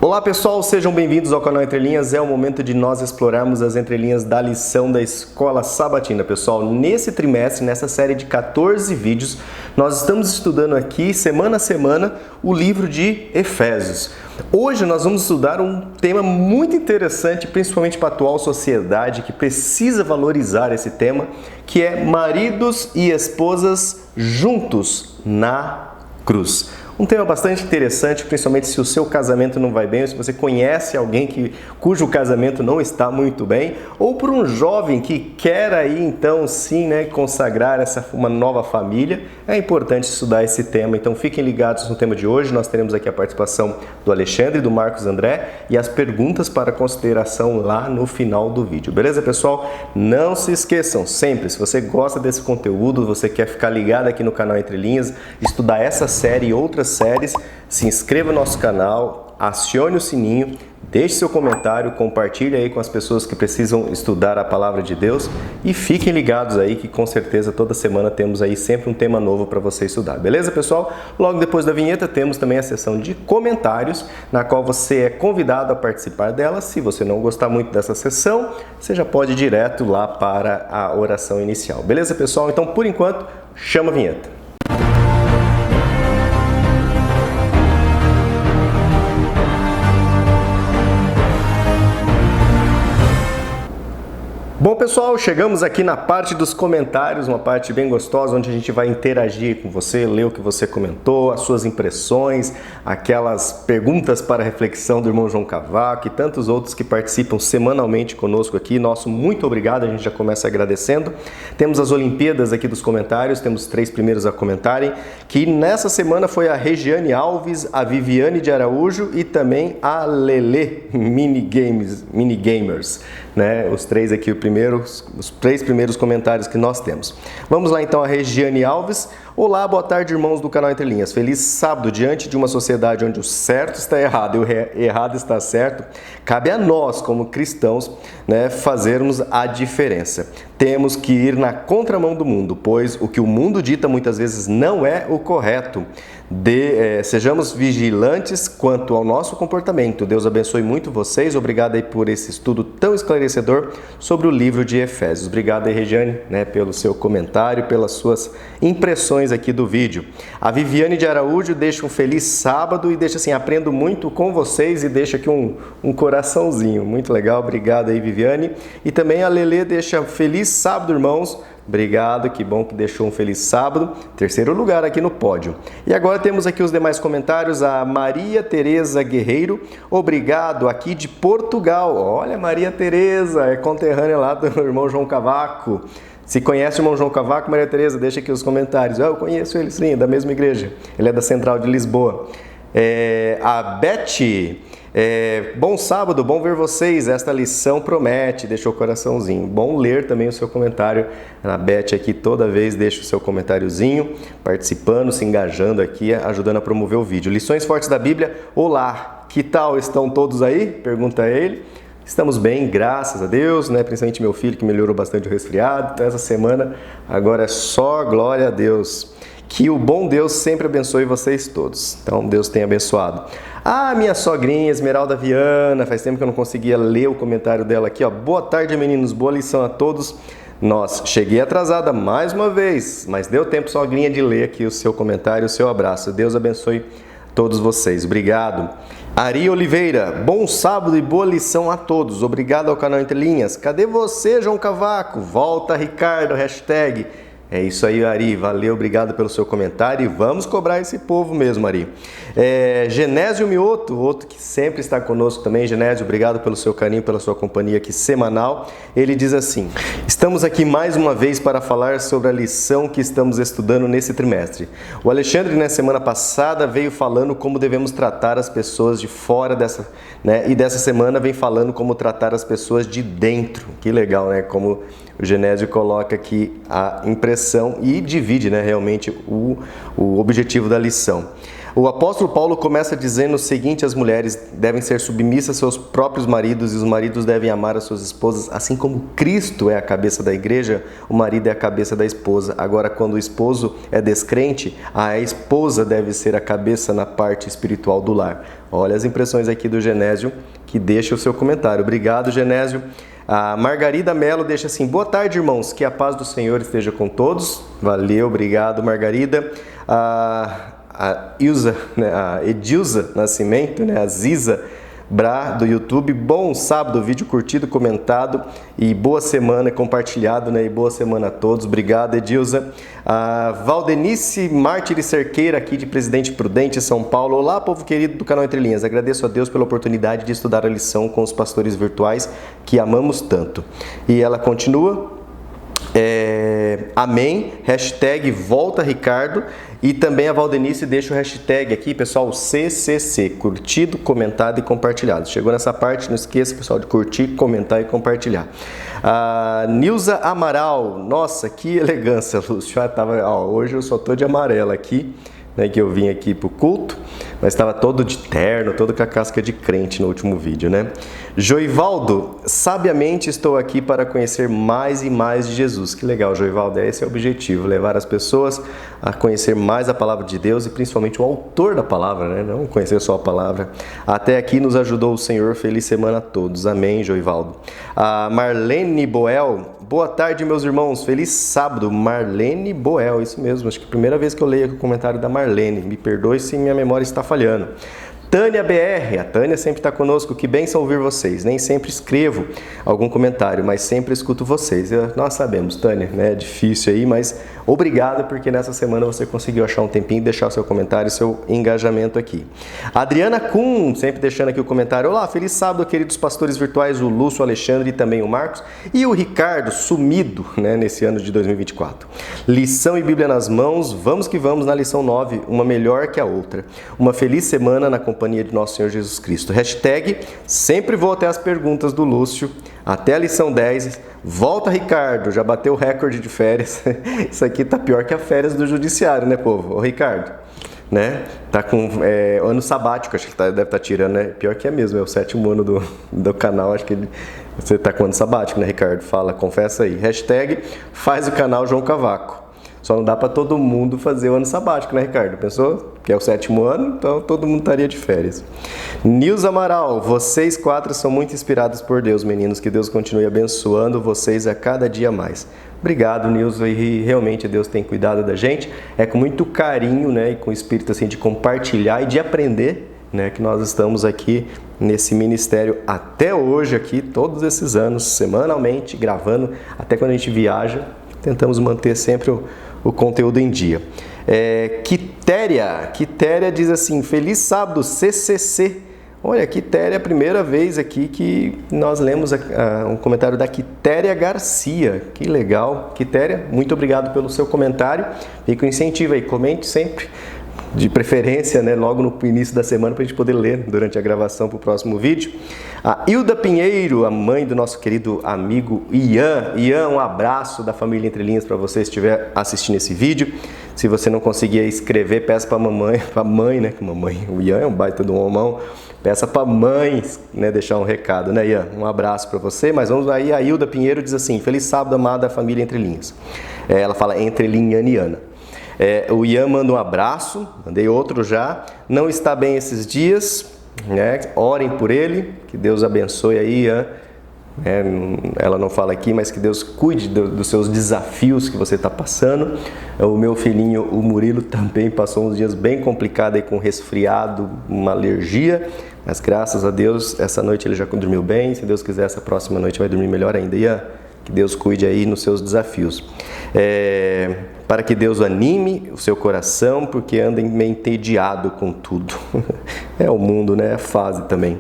Olá pessoal, sejam bem-vindos ao canal Entre Linhas. É o momento de nós explorarmos as entrelinhas da lição da Escola Sabatina. Pessoal, nesse trimestre, nessa série de 14 vídeos, nós estamos estudando aqui, semana a semana, o livro de Efésios. Hoje nós vamos estudar um tema muito interessante, principalmente para a atual sociedade, que precisa valorizar esse tema, que é maridos e esposas juntos na cruz. Um tema bastante interessante, principalmente se o seu casamento não vai bem, ou se você conhece alguém cujo casamento não está muito bem, ou por um jovem que quer aí então sim, consagrar uma nova família, é importante estudar esse tema. Então fiquem ligados no tema de hoje. Nós teremos aqui a participação do Alexandre e do Marcos André e as perguntas para consideração lá no final do vídeo. Beleza, pessoal? Não se esqueçam sempre, se você gosta desse conteúdo, você quer ficar ligado aqui no canal Entre Linhas, estudar essa série e outras séries, se inscreva no nosso canal, acione o sininho, deixe seu comentário, compartilhe aí com as pessoas que precisam estudar a palavra de Deus e fiquem ligados aí que com certeza toda semana temos aí sempre um tema novo para você estudar. Beleza, pessoal? Logo depois da vinheta temos também a sessão de comentários, na qual você é convidado a participar dela. Se você não gostar muito dessa sessão, você já pode ir direto lá para a oração inicial. Beleza, pessoal? Então, por enquanto, chama a vinheta. Bom, pessoal, chegamos aqui na parte dos comentários, uma parte bem gostosa, onde a gente vai interagir com você, ler o que você comentou, as suas impressões, aquelas perguntas para reflexão do irmão João Cavaco e tantos outros que participam semanalmente conosco aqui. Nosso muito obrigado, a gente já começa agradecendo. Temos as Olimpíadas aqui dos comentários, temos os 3 primeiros a comentarem, que nessa semana foi a Regiane Alves, a Viviane de Araújo e também a Lele Minigamers, né? Os 3 aqui, os 3 primeiros comentários que nós temos. Vamos lá então a Regiane Alves. Olá, boa tarde, irmãos do canal Entre Linhas. Feliz sábado. Diante de uma sociedade onde o certo está errado e o errado está certo, cabe a nós, como cristãos, fazermos a diferença. Temos que ir na contramão do mundo, pois o que o mundo dita muitas vezes não é o correto. Sejamos vigilantes quanto ao nosso comportamento. Deus abençoe muito vocês. Obrigado aí por esse estudo tão esclarecedor sobre o livro de Efésios. Obrigado aí, Regiane, pelo seu comentário, pelas suas impressões aqui do vídeo. A Viviane de Araújo deixa um feliz sábado e deixa assim, aprendo muito com vocês, e deixa aqui um coraçãozinho. Muito legal, obrigado aí, Viviane. E também a Lele deixa feliz sábado, irmãos. Obrigado, que bom que deixou um feliz sábado. 3º lugar aqui no pódio. E agora temos aqui os demais comentários. A Maria Tereza Guerreiro, obrigado, aqui de Portugal. Olha, Maria Tereza, é conterrânea lá do irmão João Cavaco. Se conhece o irmão João Cavaco, Maria Tereza, deixa aqui os comentários. Eu conheço ele sim, é da mesma igreja. Ele é da Central de Lisboa. A Beth... bom sábado, bom ver vocês, esta lição promete, deixou o coraçãozinho. Bom ler também o seu comentário. A Beth aqui toda vez deixa o seu comentáriozinho, participando, se engajando aqui, ajudando a promover o vídeo. Lições fortes da Bíblia. Olá, que tal estão todos aí? Pergunta ele. Estamos bem, graças a Deus, principalmente meu filho que melhorou bastante o resfriado. Então essa semana agora é só glória a Deus. Que o bom Deus sempre abençoe vocês todos. Então Deus tenha abençoado. Minha sogrinha Esmeralda Viana, faz tempo que eu não conseguia ler o comentário dela aqui, ó. Boa tarde, meninos, boa lição a todos. Cheguei atrasada mais uma vez, mas deu tempo, sogrinha, de ler aqui o seu comentário, o seu abraço. Deus abençoe todos vocês. Obrigado. Ari Oliveira, bom sábado e boa lição a todos. Obrigado ao canal Entre Linhas. Cadê você, João Cavaco? Volta, Ricardo, hashtag. É isso aí, Ari, valeu, obrigado pelo seu comentário e vamos cobrar esse povo mesmo, Ari. Genésio Mioto, outro que sempre está conosco também. Genésio, obrigado pelo seu carinho, pela sua companhia aqui semanal. Ele diz assim: estamos aqui mais uma vez para falar sobre a lição que estamos estudando nesse trimestre. O Alexandre, na semana passada, veio falando como devemos tratar as pessoas de fora e dessa semana vem falando como tratar as pessoas de dentro. Que legal, como o Genésio coloca aqui a impressão e divide realmente o objetivo da lição. O apóstolo Paulo começa dizendo o seguinte: as mulheres devem ser submissas aos seus próprios maridos e os maridos devem amar as suas esposas, assim como Cristo é a cabeça da igreja, o marido é a cabeça da esposa. Agora, quando o esposo é descrente, a esposa deve ser a cabeça na parte espiritual do lar. Olha as impressões aqui do Genésio, que deixa o seu comentário. Obrigado, Genésio. A Margarida Mello deixa assim: boa tarde, irmãos, que a paz do Senhor esteja com todos. Valeu, obrigado, Margarida. A Ilza, né, a Edilza Nascimento, né, a Ziza Bra do YouTube, bom sábado, vídeo curtido, comentado e boa semana compartilhado, né, e boa semana a todos. Obrigado, Edilza. A Valdenice Mártires Cerqueira, aqui de Presidente Prudente, São Paulo. Olá, povo querido do canal Entre Linhas, agradeço a Deus pela oportunidade de estudar a lição com os pastores virtuais que amamos tanto. E ela continua: amém, hashtag volta Ricardo. E também a Valdenice deixa o hashtag aqui, pessoal, CCC, curtido, comentado e compartilhado. Chegou nessa parte, não esqueça, pessoal, de curtir, comentar e compartilhar. A Nilza Amaral, nossa, que elegância, Lúcio. Hoje eu só tô de amarela aqui, né, que eu vim aqui pro culto, mas estava todo de terno, todo com a casca de crente no último vídeo, né? Joivaldo, sabiamente estou aqui para conhecer mais e mais de Jesus. Que legal, Joivaldo, esse é o objetivo, levar as pessoas a conhecer mais a palavra de Deus e principalmente o autor da palavra, né? Não conhecer só a palavra. Até aqui nos ajudou o Senhor, feliz semana a todos. Amém, Joivaldo. A Marlene Boel, boa tarde, meus irmãos, feliz sábado. Marlene Boel, isso mesmo, acho que é a primeira vez que eu leio o comentário da Marlene, me perdoe se minha memória está falhando. Tânia BR, a Tânia sempre está conosco, que bênção ouvir vocês. Nem sempre escrevo algum comentário, mas sempre escuto vocês. Nós sabemos, Tânia, né? É difícil aí, mas obrigado porque nessa semana você conseguiu achar um tempinho e deixar o seu comentário e seu engajamento aqui. Adriana Kuhn, sempre deixando aqui o comentário. Olá, feliz sábado, queridos pastores virtuais, o Lúcio, o Alexandre e também o Marcos. E o Ricardo, sumido, né, nesse ano de 2024. Lição e Bíblia nas mãos, vamos que vamos na lição 9, uma melhor que a outra. Uma feliz semana na companhia de nosso Senhor Jesus Cristo. Hashtag, sempre vou até as perguntas do Lúcio, até a lição 10. Volta, Ricardo, já bateu o recorde de férias. Isso aqui tá pior que a férias do judiciário, né, povo? Ô, Ricardo, né? Tá com ano sabático, acho que deve estar tirando, né? Pior que é mesmo, é o 7º ano do canal, acho que você tá com ano sabático, né, Ricardo? Fala, confessa aí. Hashtag, faz o canal João Cavaco. Só não dá para todo mundo fazer o ano sabático, né, Ricardo? Pensou? Que é o 7º ano, então todo mundo estaria de férias. Nilza Amaral, vocês 4 são muito inspirados por Deus, meninos. Que Deus continue abençoando vocês a cada dia mais. Obrigado, Nilza, e realmente Deus tem cuidado da gente. É com muito carinho, né, e com o espírito assim de compartilhar e de aprender, né, que nós estamos aqui nesse ministério até hoje aqui, todos esses anos, semanalmente, gravando, até quando a gente viaja, tentamos manter sempre o conteúdo em dia. Quitéria diz assim: feliz sábado, CCC. Olha, Quitéria é a primeira vez aqui que nós lemos um comentário da Quitéria Garcia. Que legal. Quitéria, muito obrigado pelo seu comentário. Fica o incentivo aí, comente sempre, de preferência, né, logo no início da semana, para a gente poder ler durante a gravação para o próximo vídeo. A Hilda Pinheiro, a mãe do nosso querido amigo Ian. Ian, um abraço da família Entre Linhas para você estiver assistindo esse vídeo. Se você não conseguir escrever, peça para a mãe, né, que mamãe, o Ian é um baita de um homão, peça para a mãe, né, deixar um recado, né, Ian? Um abraço para você. Mas vamos aí, a Hilda Pinheiro diz assim: feliz sábado, amada família Entre Linhas. Ela fala entrelinhaniana. O Ian manda um abraço, mandei outro já, não está bem esses dias, né? Orem por ele, que Deus abençoe aí, Ian. Ela não fala aqui, mas que Deus cuide dos seus desafios que você está passando. O meu filhinho, o Murilo, também passou uns dias bem complicados aí com resfriado, uma alergia, mas graças a Deus, essa noite ele já dormiu bem. Se Deus quiser, essa próxima noite vai dormir melhor ainda. Ian, que Deus cuide aí nos seus desafios. Para que Deus anime o seu coração, porque anda meio entediado com tudo. É o mundo, né? É a fase também.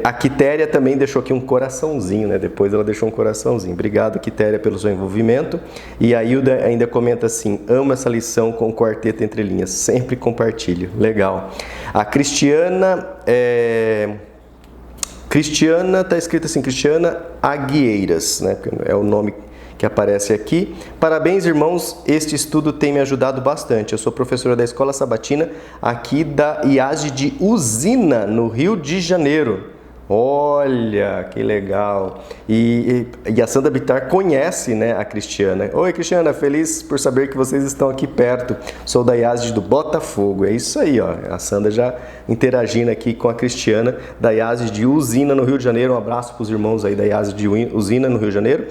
A Quitéria também deixou aqui um coraçãozinho, né? Depois ela deixou um coraçãozinho. Obrigado, Quitéria, pelo seu envolvimento. E a Hilda ainda comenta assim: amo essa lição com o quarteto Entre Linhas. Sempre compartilho. Legal. A Cristiana... Cristiana, tá escrito assim, Cristiana Aguieiras, né? É o nome que que aparece aqui. Parabéns, irmãos, este estudo tem me ajudado bastante. Eu sou professora da Escola Sabatina aqui da IASD de Usina, no Rio de Janeiro. Olha, que legal! E a Sandra Bittar conhece, né, a Cristiana. Oi, Cristiana, feliz por saber que vocês estão aqui perto. Sou da IASD do Botafogo. É isso aí, ó. A Sandra já interagindo aqui com a Cristiana, da IASD de Usina, no Rio de Janeiro. Um abraço para os irmãos aí da IASD de Usina, no Rio de Janeiro.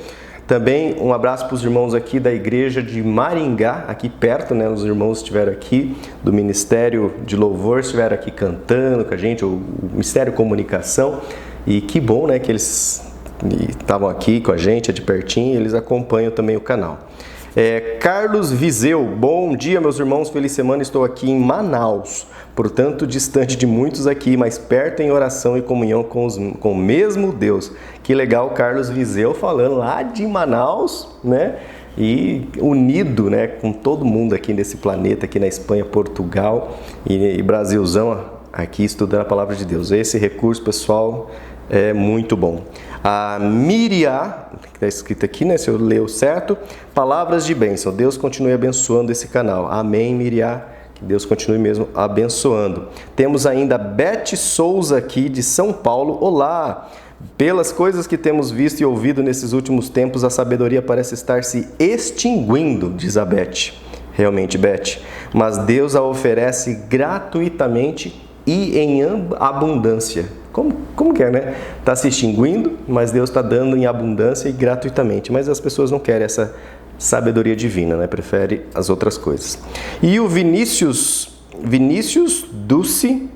Também um abraço para os irmãos aqui da igreja de Maringá, aqui perto, né? Os irmãos estiveram aqui do Ministério de Louvor, estiveram aqui cantando com a gente, o Ministério Comunicação. E que bom, né, que eles estavam aqui com a gente, é de pertinho, e eles acompanham também o canal. Carlos Viseu, bom dia, meus irmãos, feliz semana, estou aqui em Manaus, portanto distante de muitos aqui, mas perto em oração e comunhão com o mesmo Deus. Que legal, Carlos Viseu falando lá de Manaus, né? E unido, né, com todo mundo aqui nesse planeta, aqui na Espanha, Portugal e Brasilzão, aqui estudando a Palavra de Deus. Esse recurso, pessoal, é muito bom. A Miriam, que está escrito aqui, né, se eu leu certo, palavras de bênção. Deus continue abençoando esse canal. Amém, Miriam. Que Deus continue mesmo abençoando. Temos ainda Beth Souza aqui de São Paulo. Olá! Pelas coisas que temos visto e ouvido nesses últimos tempos, a sabedoria parece estar se extinguindo, diz a Beth. Realmente, Beth. Mas Deus a oferece gratuitamente e em abundância. Como que é, né? Está se extinguindo, mas Deus está dando em abundância e gratuitamente. Mas as pessoas não querem essa sabedoria divina, né? Prefere as outras coisas. E o Vinícius Dulce,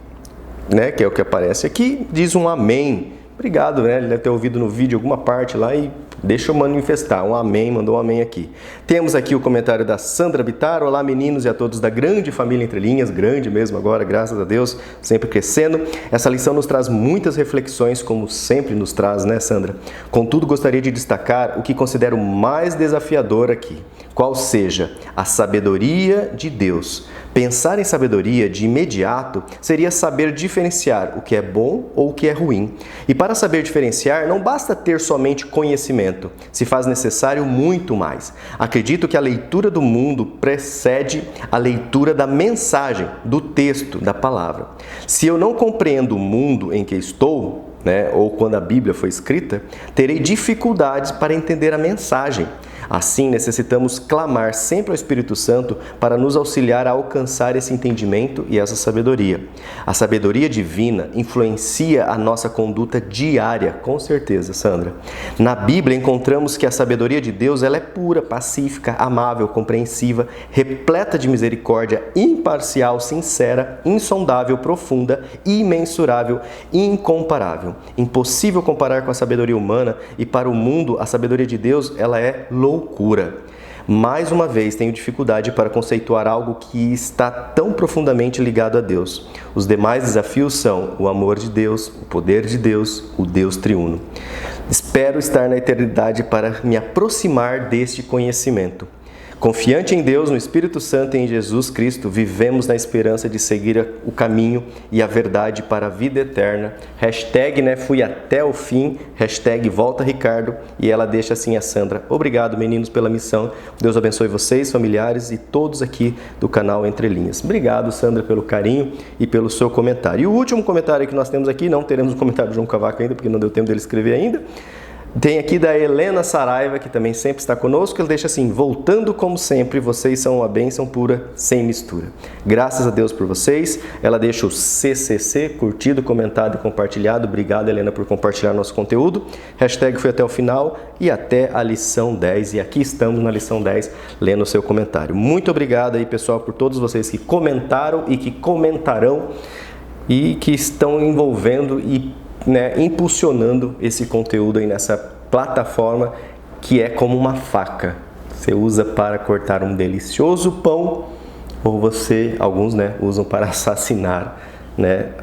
né? Que é o que aparece aqui, diz um amém. Obrigado, né? Ele deve ter ouvido no vídeo alguma parte lá e deixa eu manifestar. Um amém, mandou um amém aqui. Temos aqui o comentário da Sandra Bittar. Olá, meninos e a todos da grande família Entre Linhas, grande mesmo agora, graças a Deus, sempre crescendo. Essa lição nos traz muitas reflexões, como sempre nos traz, né, Sandra? Contudo, gostaria de destacar o que considero mais desafiador aqui, qual seja a sabedoria de Deus. Pensar em sabedoria de imediato seria saber diferenciar o que é bom ou o que é ruim. E para saber diferenciar, não basta ter somente conhecimento, se faz necessário muito mais. Acredito que a leitura do mundo precede a leitura da mensagem, do texto, da palavra. Se eu não compreendo o mundo em que estou, né, ou quando a Bíblia foi escrita, terei dificuldades para entender a mensagem. Assim, necessitamos clamar sempre ao Espírito Santo para nos auxiliar a alcançar esse entendimento e essa sabedoria. A sabedoria divina influencia a nossa conduta diária, com certeza, Sandra. Na Bíblia encontramos que a sabedoria de Deus ela é pura, pacífica, amável, compreensiva, repleta de misericórdia, imparcial, sincera, insondável, profunda, imensurável e incomparável. Impossível comparar com a sabedoria humana e para o mundo a sabedoria de Deus ela é loucura. Mais uma vez, tenho dificuldade para conceituar algo que está tão profundamente ligado a Deus. Os demais desafios são o amor de Deus, o poder de Deus, o Deus triuno. Espero estar na eternidade para me aproximar deste conhecimento. Confiante em Deus, no Espírito Santo e em Jesus Cristo, vivemos na esperança de seguir o caminho e a verdade para a vida eterna. Hashtag, né, fui até o fim, hashtag volta Ricardo, e ela deixa assim a Sandra. Obrigado, meninos, pela missão. Deus abençoe vocês, familiares e todos aqui do canal Entre Linhas. Obrigado, Sandra, pelo carinho e pelo seu comentário. E o último comentário que nós temos aqui, não teremos o comentário do João Cavaco ainda, porque não deu tempo dele escrever ainda. Tem aqui da Helena Saraiva, que também sempre está conosco. Ele deixa assim: voltando como sempre, vocês são uma bênção pura, sem mistura. Graças a Deus por vocês. Ela deixa o CCC, curtido, comentado e compartilhado. Obrigado, Helena, por compartilhar nosso conteúdo. Hashtag foi até o final e até a lição 10. E aqui estamos na lição 10, lendo o seu comentário. Muito obrigado aí, pessoal, por todos vocês que comentaram e que comentarão e que estão envolvendo e impulsionando esse conteúdo aí nessa plataforma que é como uma faca. Você usa para cortar um delicioso pão ou alguns usam para assassinar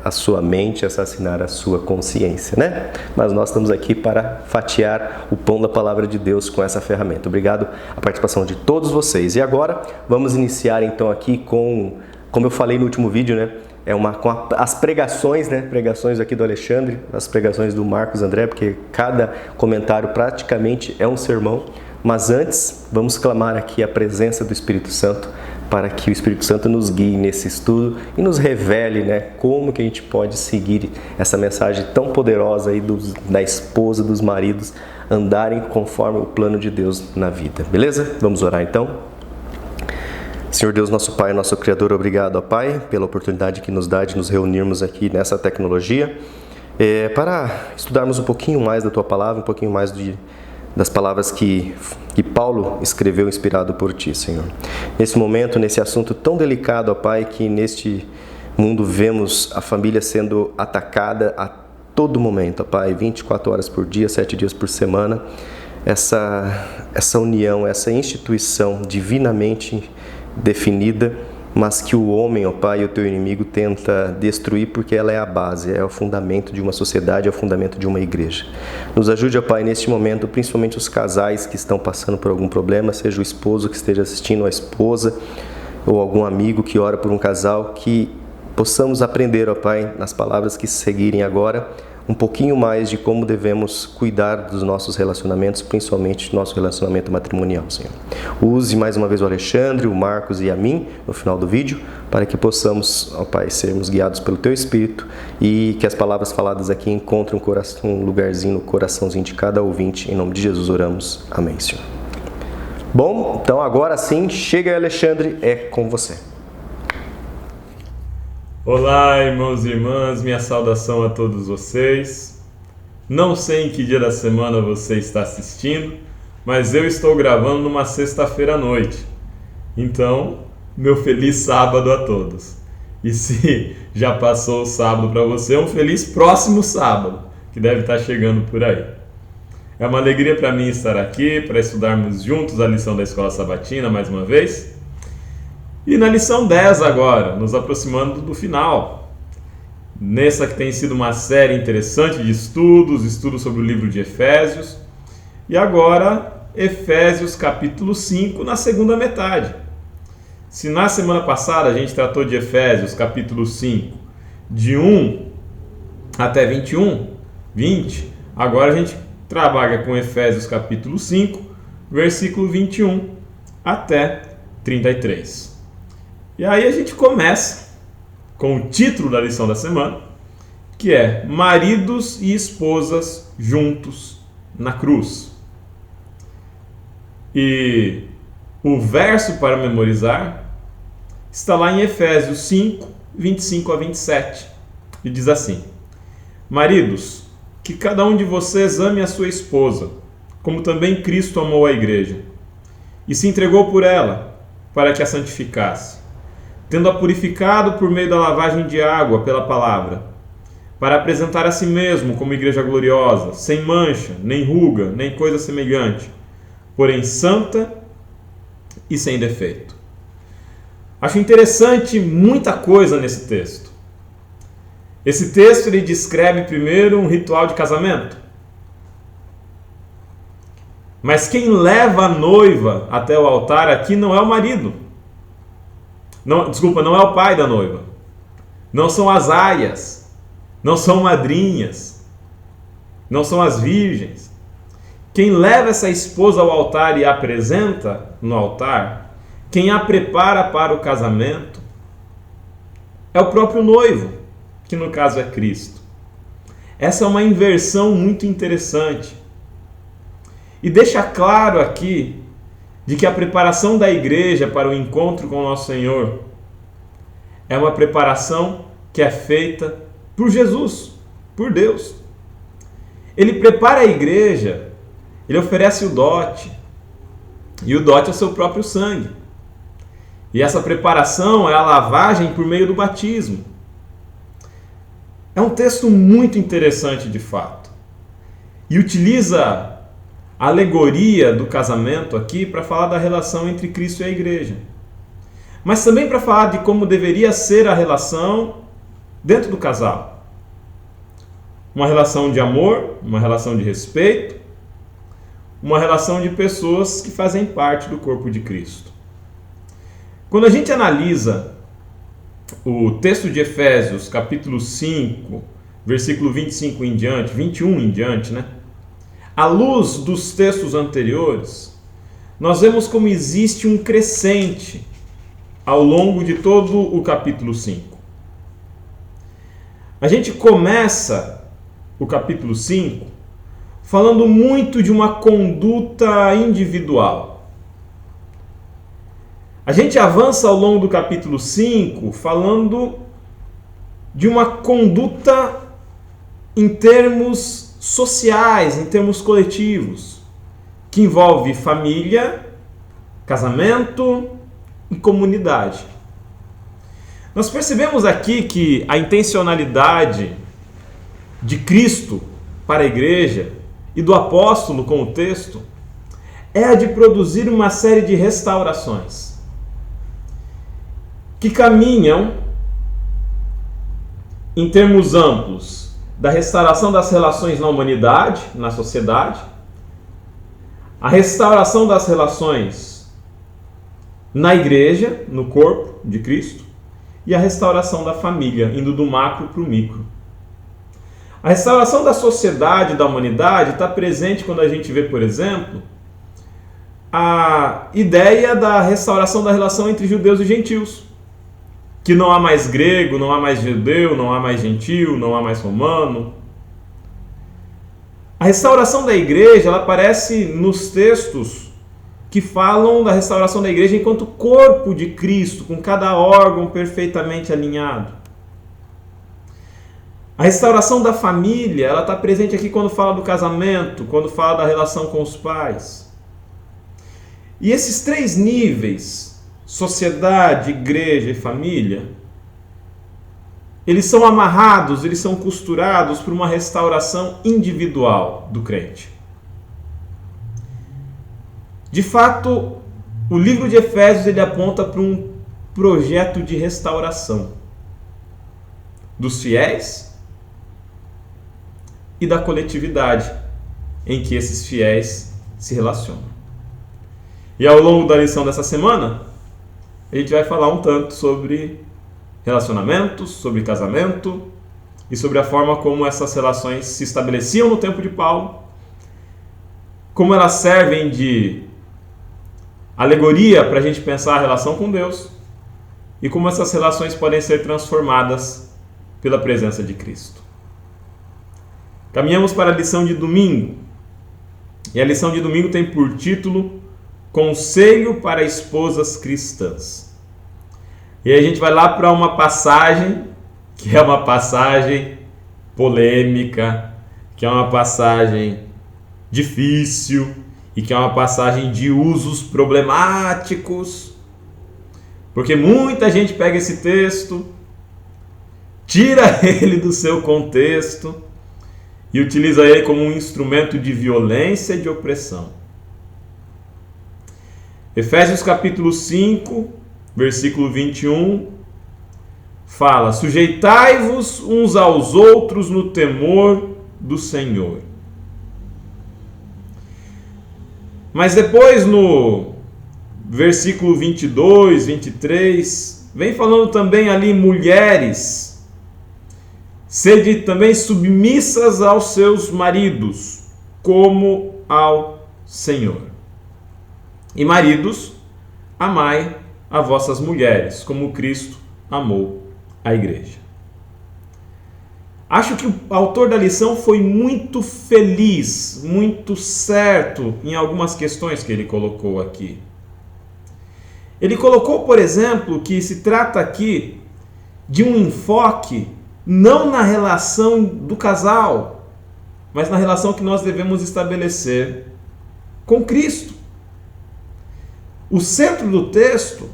a sua mente, assassinar a sua consciência, né? Mas nós estamos aqui para fatiar o pão da palavra de Deus com essa ferramenta. Obrigado a participação de todos vocês. E agora vamos iniciar então aqui como eu falei no último vídeo, com as pregações, pregações aqui do Alexandre, as pregações do Marcos André, porque cada comentário praticamente é um sermão, Mas antes, vamos clamar aqui a presença do Espírito Santo, para que o Espírito Santo nos guie nesse estudo e nos revele, como que a gente pode seguir essa mensagem tão poderosa aí da esposa, dos maridos, andarem conforme o plano de Deus na vida. Beleza? Vamos orar então? Senhor Deus, nosso Pai, nosso Criador, obrigado, ó Pai, pela oportunidade que nos dá de nos reunirmos aqui nessa tecnologia, para estudarmos um pouquinho mais da Tua Palavra, um pouquinho mais das palavras que Paulo escreveu inspirado por Ti, Senhor. Nesse momento, nesse assunto tão delicado, ó Pai, que neste mundo vemos a família sendo atacada a todo momento, ó Pai, 24 horas por dia, 7 dias por semana, essa união, essa instituição divinamente definida, mas que o homem, ó Pai, o Teu inimigo tenta destruir porque ela é a base, é o fundamento de uma sociedade, é o fundamento de uma igreja. Nos ajude, ó Pai, neste momento, principalmente os casais que estão passando por algum problema, seja o esposo que esteja assistindo a esposa ou algum amigo que ora por um casal, que possamos aprender, ó Pai, nas palavras que seguirem agora, um pouquinho mais de como devemos cuidar dos nossos relacionamentos, principalmente do nosso relacionamento matrimonial, Senhor. Use mais uma vez o Alexandre, o Marcos e a mim no final do vídeo, para que possamos, ó Pai, sermos guiados pelo Teu Espírito e que as palavras faladas aqui encontrem um lugarzinho no coraçãozinho de cada ouvinte. Em nome de Jesus oramos. Amém, Senhor. Bom, então agora sim, chega aí, Alexandre, é com você. Olá, irmãos e irmãs, minha saudação a todos vocês. Não sei em que dia da semana você está assistindo, mas eu estou gravando numa sexta-feira à noite. Então, meu feliz sábado a todos. E se já passou o sábado para você, um feliz próximo sábado, que deve estar chegando por aí. É uma alegria para mim estar aqui, para estudarmos juntos a lição da Escola Sabatina mais uma vez. E na lição 10 agora, nos aproximando do final. Nessa que tem sido uma série interessante de estudos sobre o livro de Efésios. E agora, Efésios capítulo 5, na segunda metade. Se na semana passada a gente tratou de Efésios capítulo 5, de 1 até 20, agora a gente trabalha com Efésios capítulo 5, versículo 21 até 33. E aí a gente começa com o título da lição da semana, que é Maridos e Esposas Juntos na Cruz. E o verso para memorizar está lá em Efésios 5, 25 a 27. E diz assim: Maridos, que cada um de vocês ame a sua esposa, como também Cristo amou a igreja, e se entregou por ela, para que a santificasse, tendo-a purificado por meio da lavagem de água pela palavra, para apresentar a si mesmo como igreja gloriosa, sem mancha, nem ruga, nem coisa semelhante, porém santa e sem defeito. Acho interessante muita coisa nesse texto. Esse texto ele descreve primeiro um ritual de casamento. Mas quem leva a noiva até o altar aqui não é o marido. Não é o pai da noiva. Não são as aias. Não são madrinhas. Não são as virgens. Quem leva essa esposa ao altar e a apresenta no altar, quem a prepara para o casamento, é o próprio noivo, que no caso é Cristo. Essa é uma inversão muito interessante. E deixa claro aqui de que a preparação da igreja para o encontro com o nosso Senhor é uma preparação que é feita por Jesus, por Deus. Ele prepara a igreja, ele oferece o dote, e o dote é o seu próprio sangue. E essa preparação é a lavagem por meio do batismo. É um texto muito interessante de fato, e utiliza a alegoria do casamento aqui para falar da relação entre Cristo e a igreja, mas também para falar de como deveria ser a relação dentro do casal. Uma relação de amor, uma relação de respeito, uma relação de pessoas que fazem parte do corpo de Cristo. Quando a gente analisa o texto de Efésios, capítulo 5, versículo 25 em diante, 21 em diante, à luz dos textos anteriores, nós vemos como existe um crescente ao longo de todo o capítulo 5. A gente começa o capítulo 5 falando muito de uma conduta individual. A gente avança ao longo do capítulo 5 falando de uma conduta em termos sociais, em termos coletivos, que envolve família, casamento e comunidade. Nós percebemos aqui que a intencionalidade de Cristo para a igreja e do apóstolo com o texto é a de produzir uma série de restaurações que caminham em termos amplos da restauração das relações na humanidade, na sociedade, a restauração das relações na igreja, no corpo de Cristo, e a restauração da família, indo do macro para o micro. A restauração da sociedade, da humanidade, está presente quando a gente vê, por exemplo, a ideia da restauração da relação entre judeus e gentios. Que não há mais grego, não há mais judeu, não há mais gentil, não há mais romano. A restauração da igreja, ela aparece nos textos que falam da restauração da igreja enquanto corpo de Cristo, com cada órgão perfeitamente alinhado. A restauração da família, ela está presente aqui quando fala do casamento, quando fala da relação com os pais. E esses três níveis, sociedade, igreja e família, eles são amarrados, eles são costurados por uma restauração individual do crente. De fato, o livro de Efésios ele aponta para um projeto de restauração dos fiéis e da coletividade em que esses fiéis se relacionam. E ao longo da lição dessa semana, a gente vai falar um tanto sobre relacionamentos, sobre casamento e sobre a forma como essas relações se estabeleciam no tempo de Paulo, como elas servem de alegoria para a gente pensar a relação com Deus e como essas relações podem ser transformadas pela presença de Cristo. Caminhamos para a lição de domingo, e a lição de domingo tem por título Conselho para esposas cristãs. E aí a gente vai lá para uma passagem, que é uma passagem polêmica, que é uma passagem difícil e que é uma passagem de usos problemáticos. Porque muita gente pega esse texto, tira ele do seu contexto e utiliza ele como um instrumento de violência e de opressão. Efésios capítulo 5, versículo 21, fala: sujeitai-vos uns aos outros no temor do Senhor. Mas depois no versículo 22, 23, vem falando também ali: mulheres, sede também submissas aos seus maridos, como ao Senhor. E maridos, amai a vossas mulheres, como Cristo amou a igreja. Acho que o autor da lição foi muito feliz, muito certo em algumas questões que ele colocou aqui. Ele colocou, por exemplo, que se trata aqui de um enfoque não na relação do casal, mas na relação que nós devemos estabelecer com Cristo. O centro do texto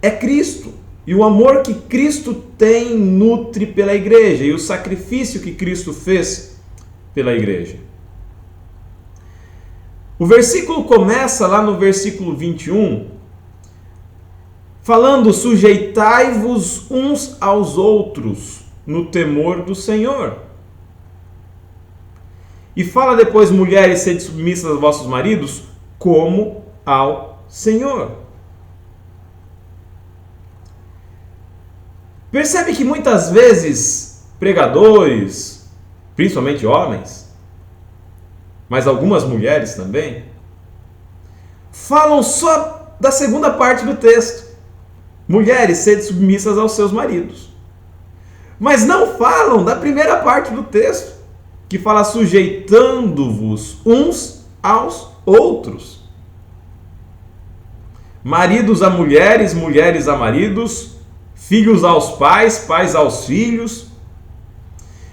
é Cristo, e o amor que Cristo tem nutre pela igreja, e o sacrifício que Cristo fez pela igreja. O versículo começa lá no versículo 21, falando: sujeitai-vos uns aos outros no temor do Senhor. E fala depois: mulheres, sede submissas aos vossos maridos, como ao Senhor. Percebe que muitas vezes pregadores, principalmente homens, mas algumas mulheres também, falam só da segunda parte do texto. Mulheres, sede submissas aos seus maridos. Mas não falam da primeira parte do texto, que fala sujeitando-vos uns aos outros. Maridos a mulheres, mulheres a maridos, filhos aos pais, pais aos filhos.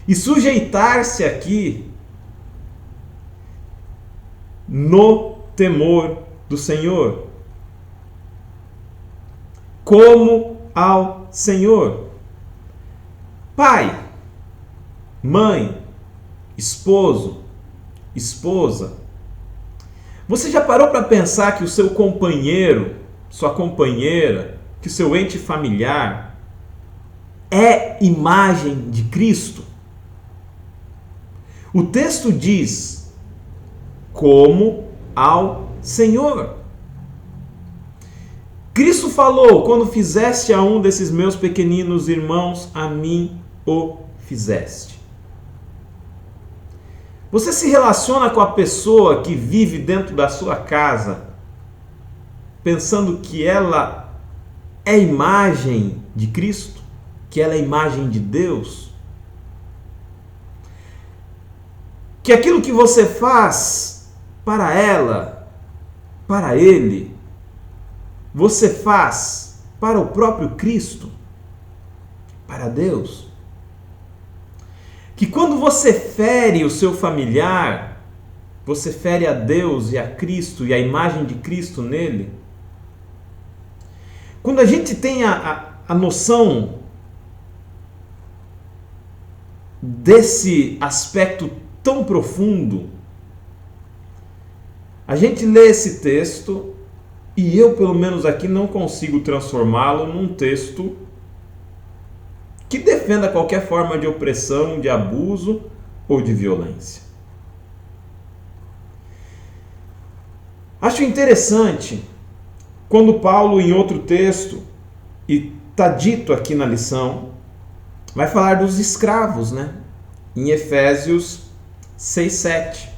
E sujeitar-se aqui no temor do Senhor, como ao Senhor. Pai, mãe, esposo, esposa. Você já parou para pensar que o seu companheiro, sua companheira, que o seu ente familiar é imagem de Cristo? O texto diz, como ao Senhor. Cristo falou, quando fizeste a um desses meus pequeninos irmãos, a mim o fizeste. Você se relaciona com a pessoa que vive dentro da sua casa, pensando que ela é imagem de Cristo, que ela é imagem de Deus? Que aquilo que você faz para ela, para ele, você faz para o próprio Cristo, para Deus? Que quando você fere o seu familiar, você fere a Deus e a Cristo e a imagem de Cristo nele? Quando a gente tem a noção desse aspecto tão profundo, a gente lê esse texto e eu, pelo menos aqui, não consigo transformá-lo num texto que defenda qualquer forma de opressão, de abuso ou de violência. Acho interessante quando Paulo, em outro texto, e está dito aqui na lição, vai falar dos escravos, né? Em Efésios 6:7.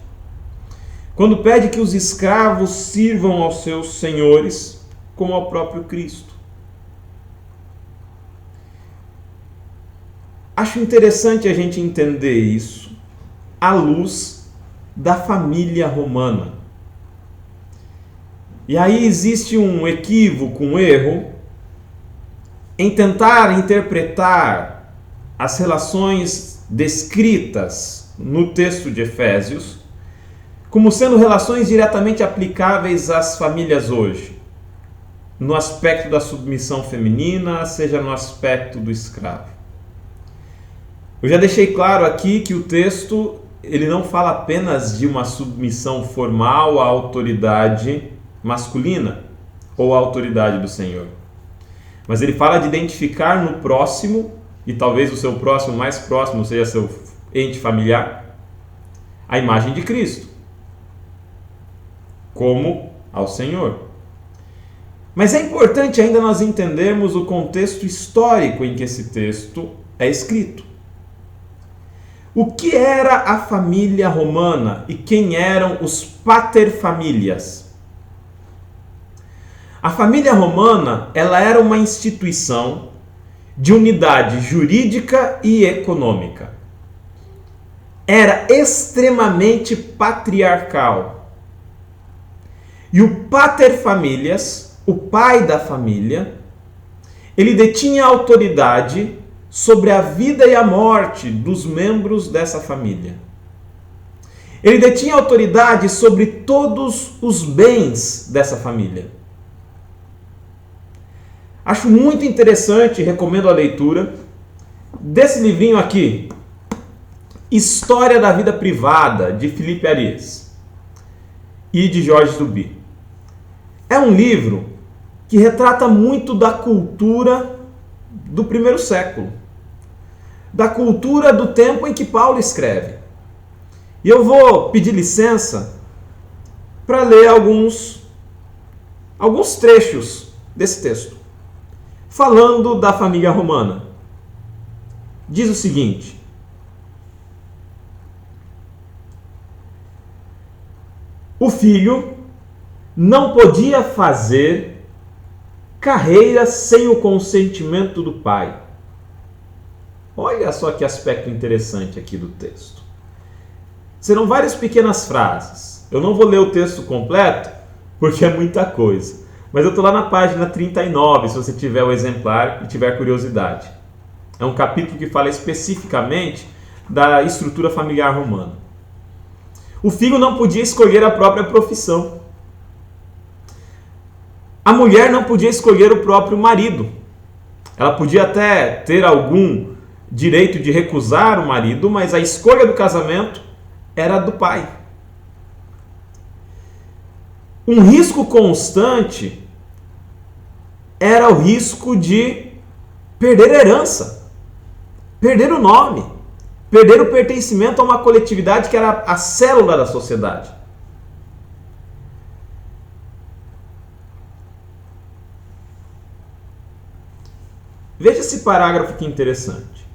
Quando pede que os escravos sirvam aos seus senhores como ao próprio Cristo. Acho interessante a gente entender isso à luz da família romana. E aí existe um equívoco, um erro, em tentar interpretar as relações descritas no texto de Efésios como sendo relações diretamente aplicáveis às famílias hoje, no aspecto da submissão feminina, seja no aspecto do escravo. Eu já deixei claro aqui que o texto ele não fala apenas de uma submissão formal à autoridade masculina ou à autoridade do Senhor, mas ele fala de identificar no próximo, e talvez o seu próximo mais próximo seja seu ente familiar, a imagem de Cristo, como ao Senhor. Mas é importante ainda nós entendermos o contexto histórico em que esse texto é escrito. O que era a família romana e quem eram os paterfamilias? A família romana, ela era uma instituição de unidade jurídica e econômica. Era extremamente patriarcal. E o paterfamilias, o pai da família, ele detinha autoridade sobre a vida e a morte dos membros dessa família. Ele detinha autoridade sobre todos os bens dessa família. Acho muito interessante, recomendo a leitura desse livrinho aqui, História da Vida Privada, de Felipe Arias e de Jorge Duby. É um livro que retrata muito da cultura do primeiro século, da cultura do tempo em que Paulo escreve. E eu vou pedir licença para ler alguns trechos desse texto, falando da família romana. Diz o seguinte: o filho não podia fazer carreira sem o consentimento do pai. Olha só que aspecto interessante aqui do texto. Serão várias pequenas frases. Eu não vou ler o texto completo, porque é muita coisa. Mas eu estou lá na página 39, se você tiver o exemplar e tiver curiosidade. É um capítulo que fala especificamente da estrutura familiar romana. O filho não podia escolher a própria profissão. A mulher não podia escolher o próprio marido. Ela podia até ter algum direito de recusar o marido, mas a escolha do casamento era do pai. Um risco constante era o risco de perder a herança, perder o nome, perder o pertencimento a uma coletividade que era a célula da sociedade. Veja esse parágrafo que interessante.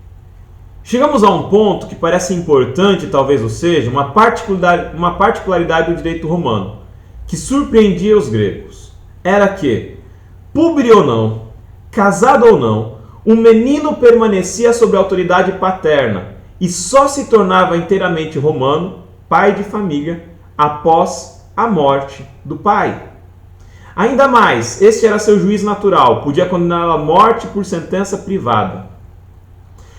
Chegamos a um ponto que parece importante, talvez o seja, uma particularidade do direito romano, que surpreendia os gregos. Era que, púbere ou não, casado ou não, um menino permanecia sob a autoridade paterna e só se tornava inteiramente romano, pai de família, após a morte do pai. Ainda mais, este era seu juiz natural, podia condená-lo à morte por sentença privada.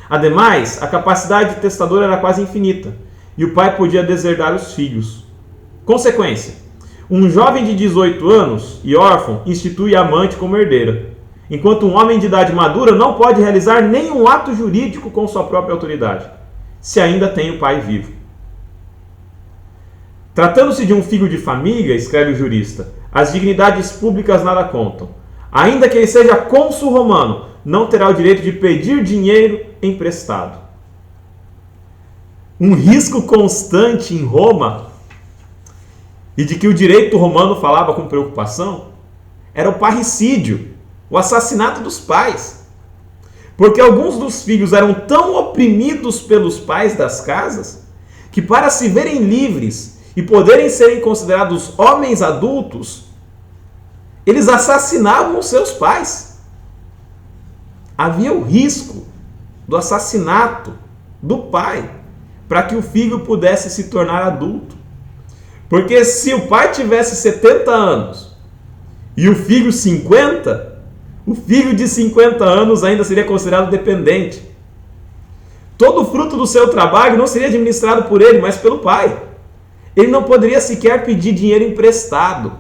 Ademais, a capacidade de testador era quase infinita, e o pai podia deserdar os filhos. Consequência, um jovem de 18 anos e órfão institui a amante como herdeira, enquanto um homem de idade madura não pode realizar nenhum ato jurídico com sua própria autoridade, se ainda tem o pai vivo. Tratando-se de um filho de família, escreve o jurista, as dignidades públicas nada contam. Ainda que ele seja cônsul romano, não terá o direito de pedir dinheiro emprestado. Um risco constante em Roma, e de que o direito romano falava com preocupação, era o parricídio, o assassinato dos pais. Porque alguns dos filhos eram tão oprimidos pelos pais das casas, que para se verem livres e poderem serem considerados homens adultos, eles assassinavam os seus pais. Havia o risco do assassinato do pai para que o filho pudesse se tornar adulto. Porque se o pai tivesse 70 anos e o filho 50, o filho de 50 anos ainda seria considerado dependente. Todo o fruto do seu trabalho não seria administrado por ele, mas pelo pai. Ele não poderia sequer pedir dinheiro emprestado.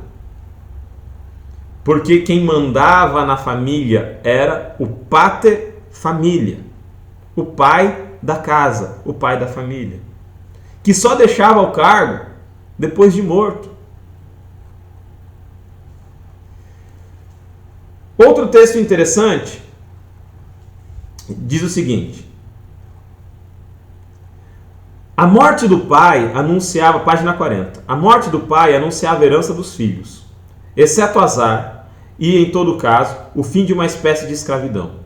Porque quem mandava na família era o pater família, o pai da casa, o pai da família, que só deixava o cargo depois de morto. Outro texto interessante diz o seguinte: a morte do pai anunciava, página 40, a morte do pai anunciava a herança dos filhos, exceto azar, e, em todo caso, o fim de uma espécie de escravidão.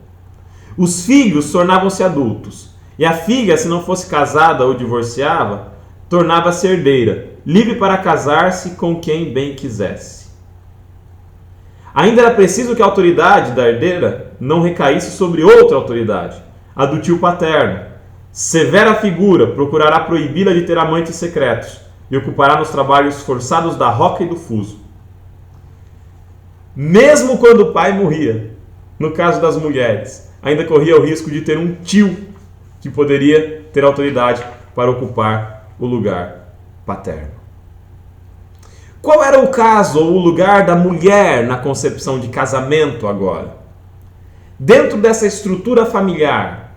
Os filhos tornavam-se adultos, e a filha, se não fosse casada ou divorciava, tornava-se herdeira, livre para casar-se com quem bem quisesse. Ainda era preciso que a autoridade da herdeira não recaísse sobre outra autoridade, a do tio paterno. Severa figura, procurará proibi-la de ter amantes secretos e ocupará nos trabalhos forçados da roca e do fuso. Mesmo quando o pai morria, no caso das mulheres, ainda corria o risco de ter um tio que poderia ter autoridade para ocupar o lugar paterno. Qual era o caso ou o lugar da mulher na concepção de casamento agora? Dentro dessa estrutura familiar,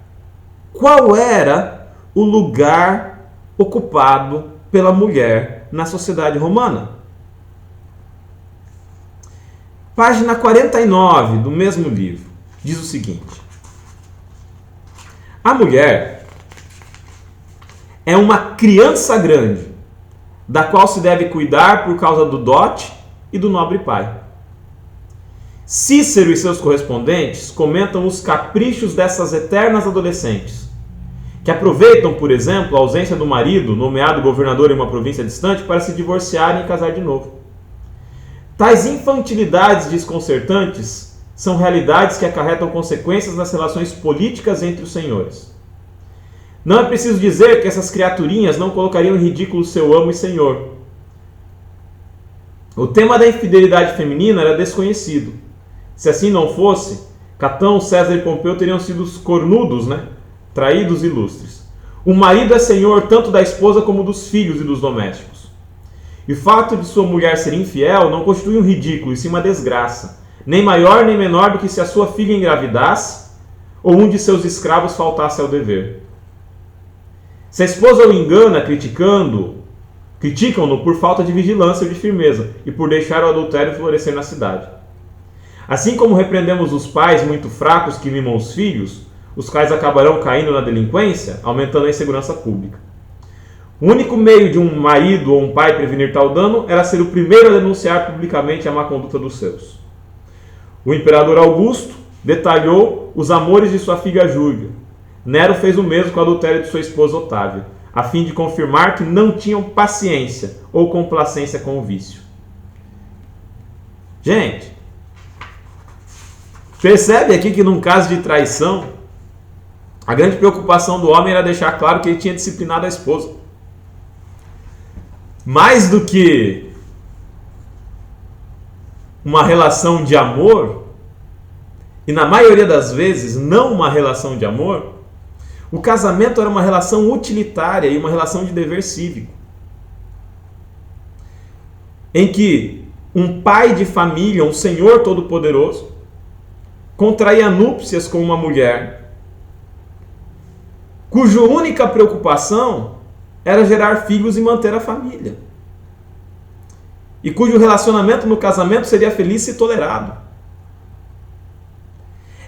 qual era o lugar ocupado pela mulher na sociedade romana? Página 49 do mesmo livro diz o seguinte: a mulher é uma criança grande, da qual se deve cuidar por causa do dote e do nobre pai. Cícero e seus correspondentes comentam os caprichos dessas eternas adolescentes, que aproveitam, por exemplo, a ausência do marido, nomeado governador em uma província distante, para se divorciarem e casar de novo. Tais infantilidades desconcertantes são realidades que acarretam consequências nas relações políticas entre os senhores. Não é preciso dizer que essas criaturinhas não colocariam em ridículo seu amo e senhor. O tema da infidelidade feminina era desconhecido. Se assim não fosse, Catão, César e Pompeu teriam sido os cornudos, traídos e ilustres. O marido é senhor tanto da esposa como dos filhos e dos domésticos. E o fato de sua mulher ser infiel não constitui um ridículo, e sim uma desgraça, nem maior nem menor do que se a sua filha engravidasse ou um de seus escravos faltasse ao dever. Se a esposa o engana criticam-no por falta de vigilância ou de firmeza e por deixar o adultério florescer na cidade. Assim como repreendemos os pais muito fracos que mimam os filhos, os quais acabarão caindo na delinquência, aumentando a insegurança pública. O único meio de um marido ou um pai prevenir tal dano era ser o primeiro a denunciar publicamente a má conduta dos seus. O imperador Augusto detalhou os amores de sua filha Júlia. Nero fez o mesmo com o adultério de sua esposa Otávia, a fim de confirmar que não tinham paciência ou complacência com o vício. Gente, percebe aqui que num caso de traição, a grande preocupação do homem era deixar claro que ele tinha disciplinado a esposa. Mais do que uma relação de amor, e na maioria das vezes não uma relação de amor, o casamento era uma relação utilitária e uma relação de dever cívico. Em que um pai de família, um senhor todo-poderoso, contraía núpcias com uma mulher cuja única preocupação era gerar filhos e manter a família. E cujo relacionamento no casamento seria feliz e tolerado.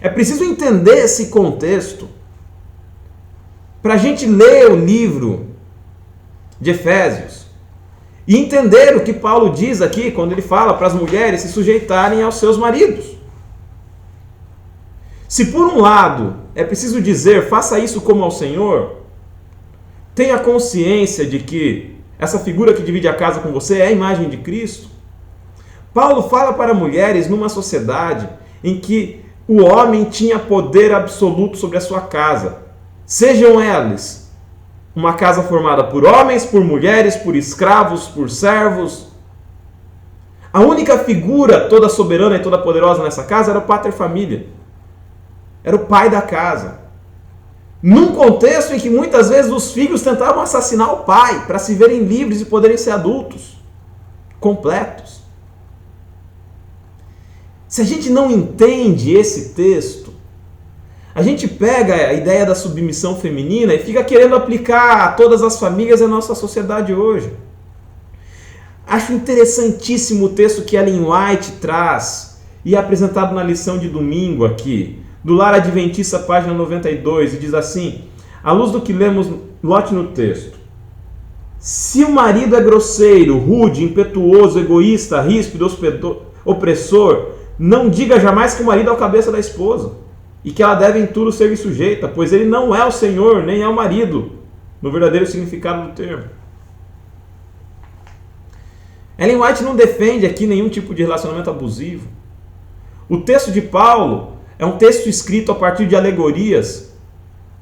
É preciso entender esse contexto para a gente ler o livro de Efésios e entender o que Paulo diz aqui quando ele fala para as mulheres se sujeitarem aos seus maridos. Se por um lado é preciso dizer, faça isso como ao Senhor, tenha consciência de que essa figura que divide a casa com você é a imagem de Cristo. Paulo fala para mulheres numa sociedade em que o homem tinha poder absoluto sobre a sua casa. Sejam elas uma casa formada por homens, por mulheres, por escravos, por servos. A única figura toda soberana e toda poderosa nessa casa era o pater família. Era o pai da casa. Num contexto em que muitas vezes os filhos tentavam assassinar o pai para se verem livres e poderem ser adultos, completos. Se a gente não entende esse texto, a gente pega a ideia da submissão feminina e fica querendo aplicar a todas as famílias da nossa sociedade hoje. Acho interessantíssimo o texto que Ellen White traz e é apresentado na lição de domingo aqui, do Lar Adventista, página 92, e diz assim, à luz do que lemos, note no texto: se o marido é grosseiro, rude, impetuoso, egoísta, ríspido, opressor, não diga jamais que o marido é o cabeça da esposa e que ela deve em tudo ser sujeita, pois ele não é o senhor, nem é o marido, no verdadeiro significado do termo. Ellen White não defende aqui nenhum tipo de relacionamento abusivo. O texto de Paulo é um texto escrito a partir de alegorias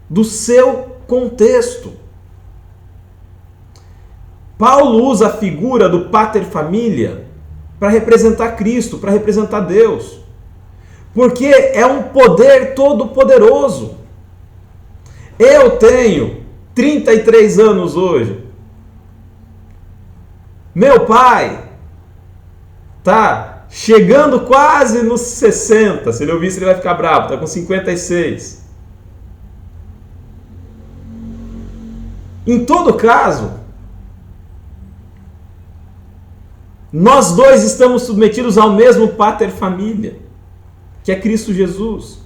do seu contexto. Paulo usa a figura do pater família para representar Cristo, para representar Deus. Porque é um poder todo-poderoso. Eu tenho 33 anos hoje. Meu pai está chegando quase nos 60. Se ele ouvir isso, ele vai ficar bravo. Está com 56. Em todo caso, nós dois estamos submetidos ao mesmo pater família, que é Cristo Jesus.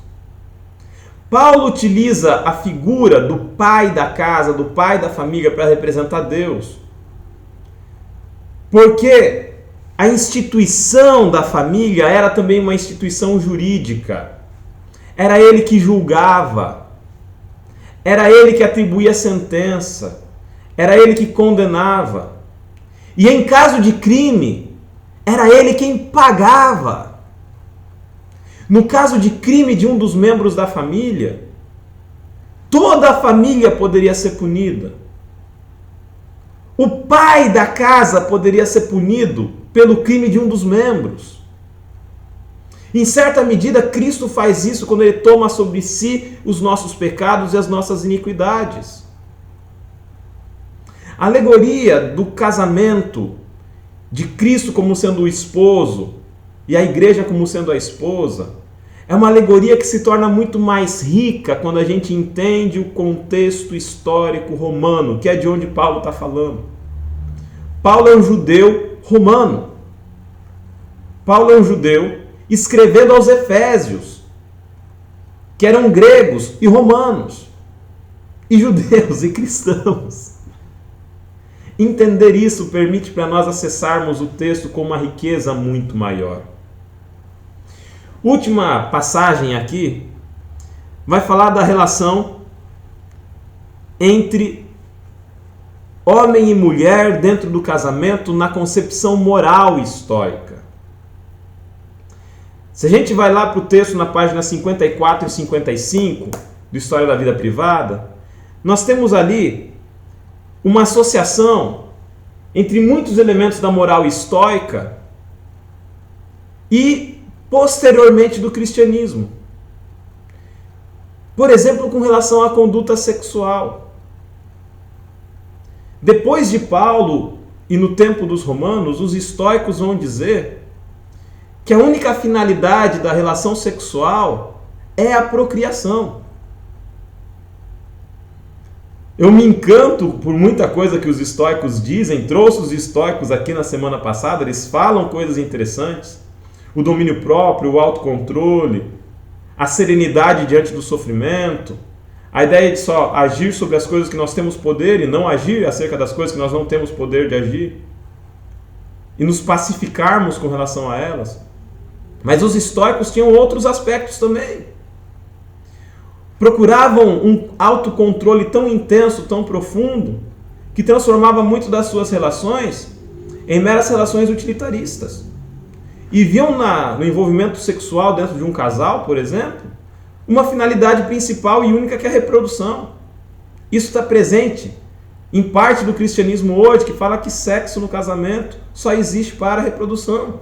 Paulo utiliza a figura do pai da casa, do pai da família, para representar Deus. Porque a instituição da família era também uma instituição jurídica. Era ele que julgava. Era ele que atribuía sentença. Era ele que condenava. E em caso de crime, era ele quem pagava. No caso de crime de um dos membros da família, toda a família poderia ser punida. O pai da casa poderia ser punido pelo crime de um dos membros. Em certa medida, Cristo faz isso quando ele toma sobre si os nossos pecados e as nossas iniquidades. A alegoria do casamento de Cristo como sendo o esposo e a igreja como sendo a esposa é uma alegoria que se torna muito mais rica quando a gente entende o contexto histórico romano, que é de onde Paulo está falando. Paulo é um judeu romano. Paulo é um judeu escrevendo aos Efésios, que eram gregos e romanos, e judeus e cristãos. Entender isso permite para nós acessarmos o texto com uma riqueza muito maior. Última passagem aqui vai falar da relação entre homem e mulher dentro do casamento na concepção moral e estoica. Se a gente vai lá para o texto na página 54 e 55 do História da Vida Privada, nós temos ali uma associação entre muitos elementos da moral estoica e, posteriormente, do cristianismo. Por exemplo, com relação à conduta sexual. Depois de Paulo e no tempo dos romanos, os estoicos vão dizer que a única finalidade da relação sexual é a procriação. Eu me encanto por muita coisa que os estoicos dizem, trouxe os estoicos aqui na semana passada, eles falam coisas interessantes. O domínio próprio, o autocontrole, a serenidade diante do sofrimento, a ideia de só agir sobre as coisas que nós temos poder e não agir acerca das coisas que nós não temos poder de agir. E nos pacificarmos com relação a elas. Mas os estoicos tinham outros aspectos também. Procuravam um autocontrole tão intenso, tão profundo, que transformava muito das suas relações em meras relações utilitaristas. E viam no envolvimento sexual dentro de um casal, por exemplo, uma finalidade principal e única que é a reprodução. Isso está presente em parte do cristianismo hoje, que fala que sexo no casamento só existe para a reprodução.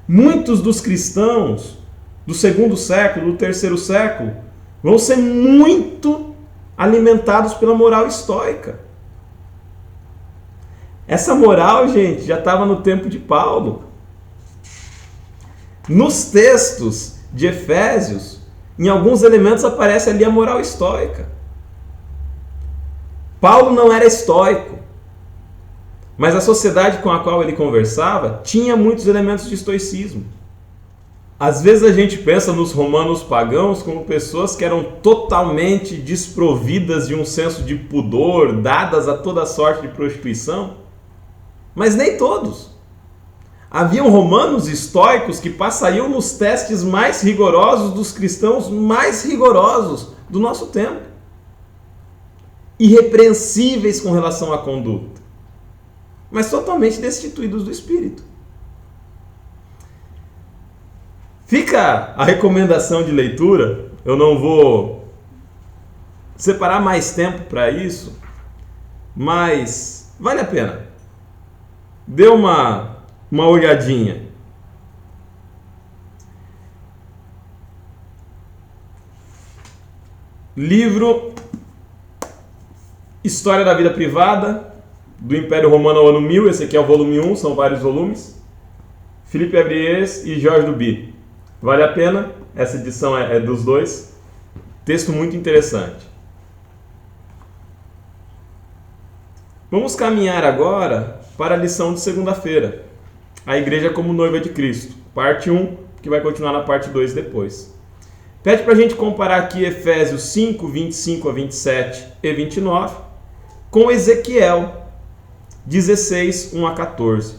Muitos dos cristãos do segundo século, do terceiro século, vão ser muito alimentados pela moral estoica. Essa moral, gente, já estava no tempo de Paulo. Nos textos de Efésios, em alguns elementos aparece ali a moral estoica. Paulo não era estoico, mas a sociedade com a qual ele conversava tinha muitos elementos de estoicismo. Às vezes a gente pensa nos romanos pagãos como pessoas que eram totalmente desprovidas de um senso de pudor, dadas a toda sorte de prostituição, mas nem todos. Haviam romanos estoicos que passariam nos testes mais rigorosos dos cristãos mais rigorosos do nosso tempo. Irrepreensíveis com relação à conduta, mas totalmente destituídos do espírito. Fica a recomendação de leitura. Eu não vou separar mais tempo para isso, mas vale a pena. Dê uma olhadinha. Livro História da Vida Privada, do Império Romano ao ano 1000, esse aqui é o volume 1, são vários volumes. Philippe Abriès e Georges Duby. Vale a pena, essa edição é dos dois. Texto muito interessante. Vamos caminhar agora para a lição de segunda-feira. A Igreja como Noiva de Cristo. Parte 1, que vai continuar na parte 2 depois. Pede para a gente comparar aqui Efésios 5, 25 a 27 e 29 com Ezequiel 16, 1 a 14.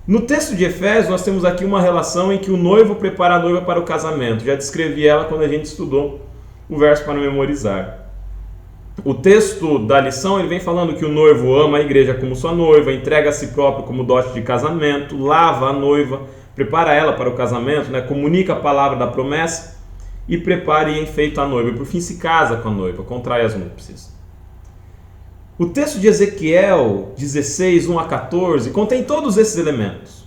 No texto de Efésios, nós temos aqui uma relação em que o noivo prepara a noiva para o casamento. Já descrevi ela quando a gente estudou o verso para memorizar. o texto da lição ele vem falando que o noivo ama a igreja como sua noiva, entrega a si próprio como dote de casamento, lava a noiva, prepara ela para o casamento, né? Comunica a palavra da promessa e prepara e enfeita a noiva. E por fim se casa com a noiva, contrai as núpcias. O texto de Ezequiel 16, 1 a 14 contém todos esses elementos.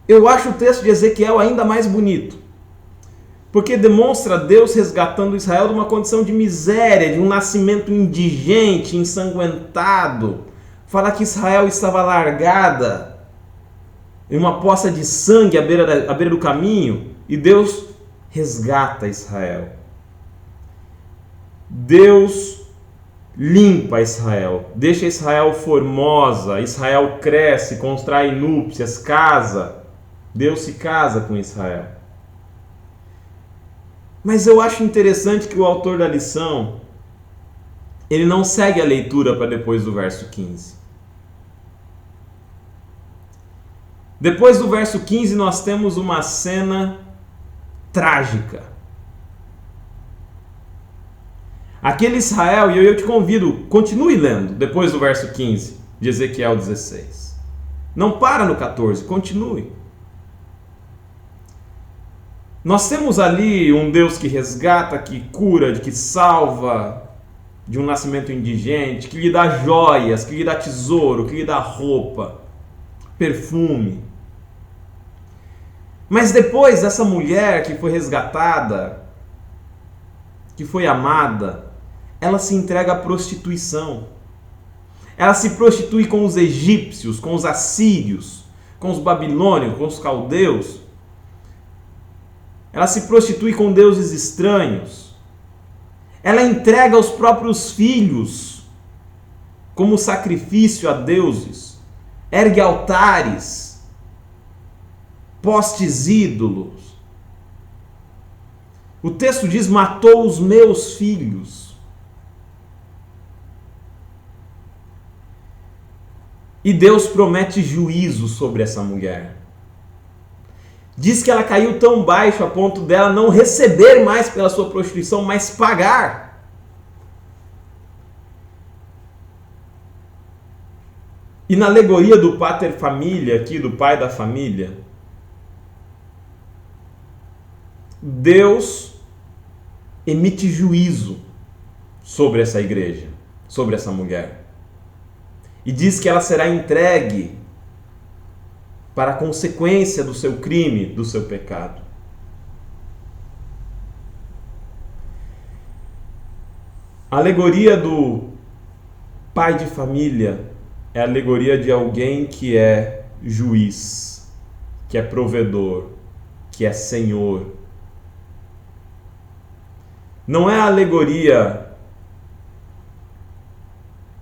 Eu acho o texto de Ezequiel ainda mais bonito, porque demonstra Deus resgatando Israel de uma condição de miséria, de um nascimento indigente, ensanguentado. Fala que Israel estava largada em uma poça de sangue à beira do caminho, e Deus resgata Israel. Deus limpa Israel, deixa Israel formosa, Israel cresce, contrai núpcias, casa. Deus se casa com Israel. Mas eu acho interessante que o autor da lição, ele não segue a leitura para depois do verso 15. Depois do verso 15 nós temos uma cena trágica. Aquele Israel, e eu te convido, continue lendo depois do verso 15 de Ezequiel 16. Não para no 14, continue. Nós temos ali um Deus que resgata, que cura, que salva de um nascimento indigente, que lhe dá joias, que lhe dá tesouro, que lhe dá roupa, perfume. Mas depois essa mulher que foi resgatada, que foi amada, ela se entrega à prostituição. Ela se prostitui com os egípcios, com os assírios, com os babilônios, com os caldeus. Ela se prostitui com deuses estranhos. Ela entrega os próprios filhos como sacrifício a deuses. Ergue altares, postes ídolos. O texto diz: matou os meus filhos. E Deus promete juízo sobre essa mulher. Diz que ela caiu tão baixo a ponto dela não receber mais pela sua prostituição, mas pagar. E na alegoria do pater família, aqui do pai da família, Deus emite juízo sobre essa igreja, sobre essa mulher. E diz que ela será entregue para a consequência do seu crime, do seu pecado. A alegoria do pai de família é a alegoria de alguém que é juiz, que é provedor, que é senhor. Não é a alegoria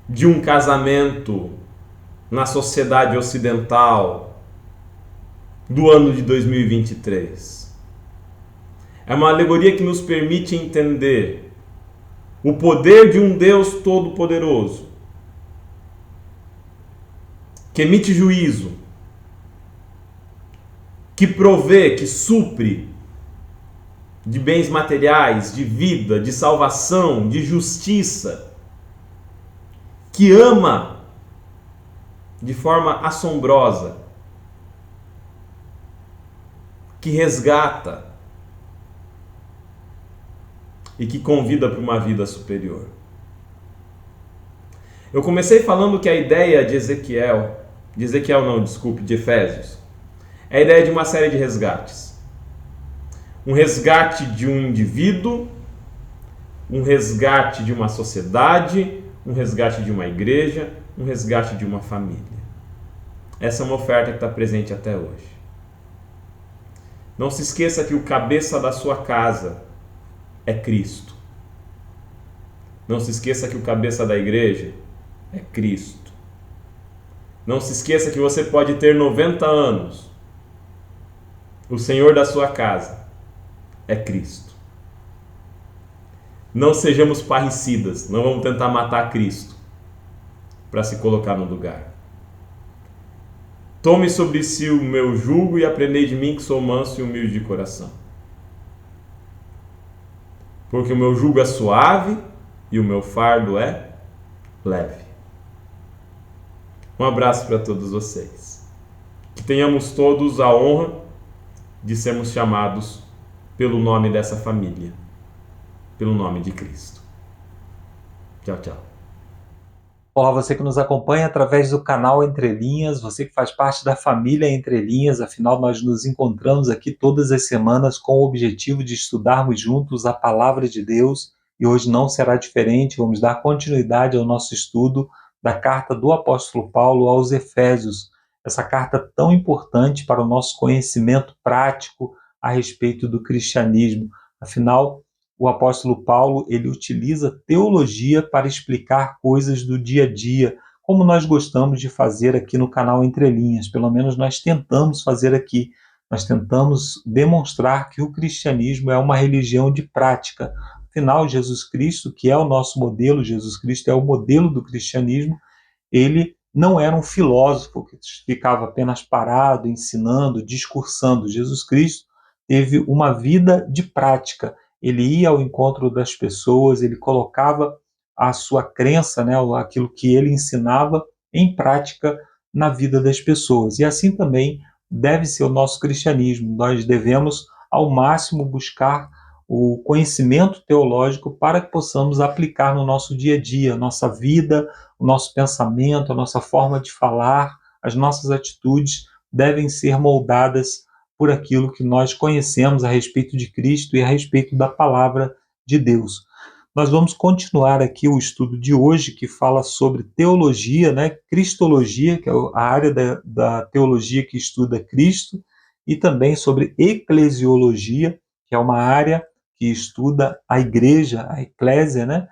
de um casamento na sociedade ocidental do ano de 2023. É uma alegoria que nos permite entender o poder de um Deus todo-poderoso, que emite juízo, que provê, que supre de bens materiais, de vida, de salvação, de justiça, que ama de forma assombrosa, que resgata e que convida para uma vida superior. Eu comecei falando que a ideia de Efésios, é a ideia de uma série de resgates. Um resgate de um indivíduo, um resgate de uma sociedade, um resgate de uma igreja, um resgate de uma família. Essa é uma oferta que está presente até hoje. Não se esqueça que o cabeça da sua casa é Cristo. Não se esqueça que o cabeça da igreja é Cristo. Não se esqueça que você pode ter 90 anos. O Senhor da sua casa é Cristo. Não sejamos parricidas, não vamos tentar matar Cristo para se colocar no lugar. Tome sobre si o meu jugo e aprendei de mim, que sou manso e humilde de coração. Porque o meu jugo é suave e o meu fardo é leve. Um abraço para todos vocês. Que tenhamos todos a honra de sermos chamados pelo nome dessa família, pelo nome de Cristo. Tchau, tchau. Olá, você que nos acompanha através do canal Entre Linhas, você que faz parte da família Entre Linhas, afinal nós nos encontramos aqui todas as semanas com o objetivo de estudarmos juntos a Palavra de Deus, e hoje não será diferente. Vamos dar continuidade ao nosso estudo da carta do apóstolo Paulo aos Efésios, essa carta tão importante para o nosso conhecimento prático a respeito do cristianismo. Afinal, o apóstolo Paulo, ele utiliza teologia para explicar coisas do dia a dia, como nós gostamos de fazer aqui no canal Entre Linhas. Pelo menos nós tentamos fazer aqui. Nós tentamos demonstrar que o cristianismo é uma religião de prática. Afinal, Jesus Cristo, que é o nosso modelo, Jesus Cristo é o modelo do cristianismo, ele não era um filósofo que ficava apenas parado, ensinando, discursando. Jesus Cristo teve uma vida de prática. Ele ia ao encontro das pessoas, ele colocava a sua crença, né, aquilo que ele ensinava, em prática na vida das pessoas. E assim também deve ser o nosso cristianismo. Nós devemos, ao máximo, buscar o conhecimento teológico para que possamos aplicar no nosso dia a dia, a nossa vida, o nosso pensamento, a nossa forma de falar, as nossas atitudes devem ser moldadas por aquilo que nós conhecemos a respeito de Cristo e a respeito da palavra de Deus. Nós vamos continuar aqui o estudo de hoje, que fala sobre teologia, né? Cristologia, que é a área da teologia que estuda Cristo, e também sobre eclesiologia, que é uma área que estuda a igreja, a eclésia, né?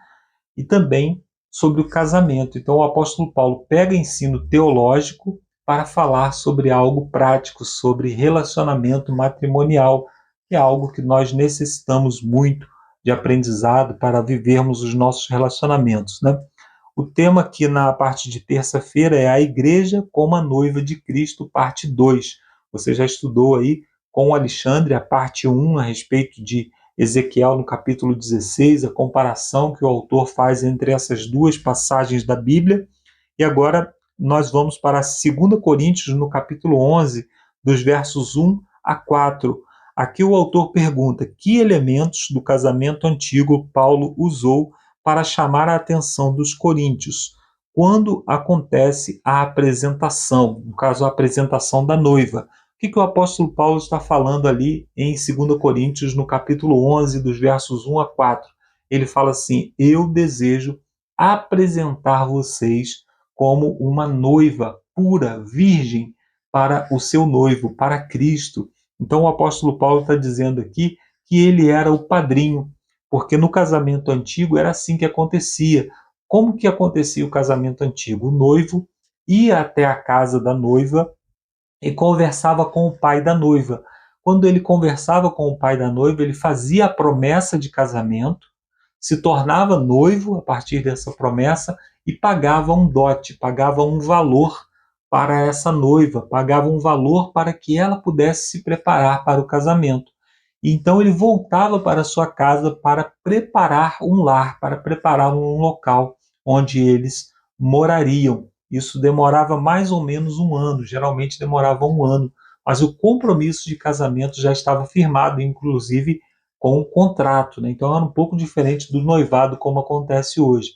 E também sobre o casamento. Então o apóstolo Paulo pega ensino teológico para falar sobre algo prático, sobre relacionamento matrimonial, que é algo que nós necessitamos muito de aprendizado para vivermos os nossos relacionamentos, né? O tema aqui na parte de terça-feira é a Igreja como a Noiva de Cristo, parte 2. Você já estudou aí com o Alexandre a parte 1 a respeito de Ezequiel no capítulo 16, a comparação que o autor faz entre essas duas passagens da Bíblia. E agora nós vamos para 2 Coríntios, no capítulo 11, dos versos 1 a 4. Aqui o autor pergunta que elementos do casamento antigo Paulo usou para chamar a atenção dos coríntios quando acontece a apresentação, no caso a apresentação da noiva. O que o apóstolo Paulo está falando ali em 2 Coríntios, no capítulo 11, dos versos 1 a 4? Ele fala assim: eu desejo apresentar vocês como uma noiva pura, virgem, para o seu noivo, para Cristo. Então o apóstolo Paulo está dizendo aqui que ele era o padrinho, porque no casamento antigo era assim que acontecia. Como que acontecia o casamento antigo? O noivo ia até a casa da noiva e conversava com o pai da noiva. Quando ele conversava com o pai da noiva, ele fazia a promessa de casamento, se tornava noivo a partir dessa promessa e pagava um dote, pagava um valor para essa noiva, pagava um valor para que ela pudesse se preparar para o casamento. E então ele voltava para sua casa para preparar um lar, para preparar um local onde eles morariam. Isso demorava mais ou menos um ano, geralmente demorava um ano, mas o compromisso de casamento já estava firmado, inclusive com um contrato, né? Então era um pouco diferente do noivado como acontece hoje.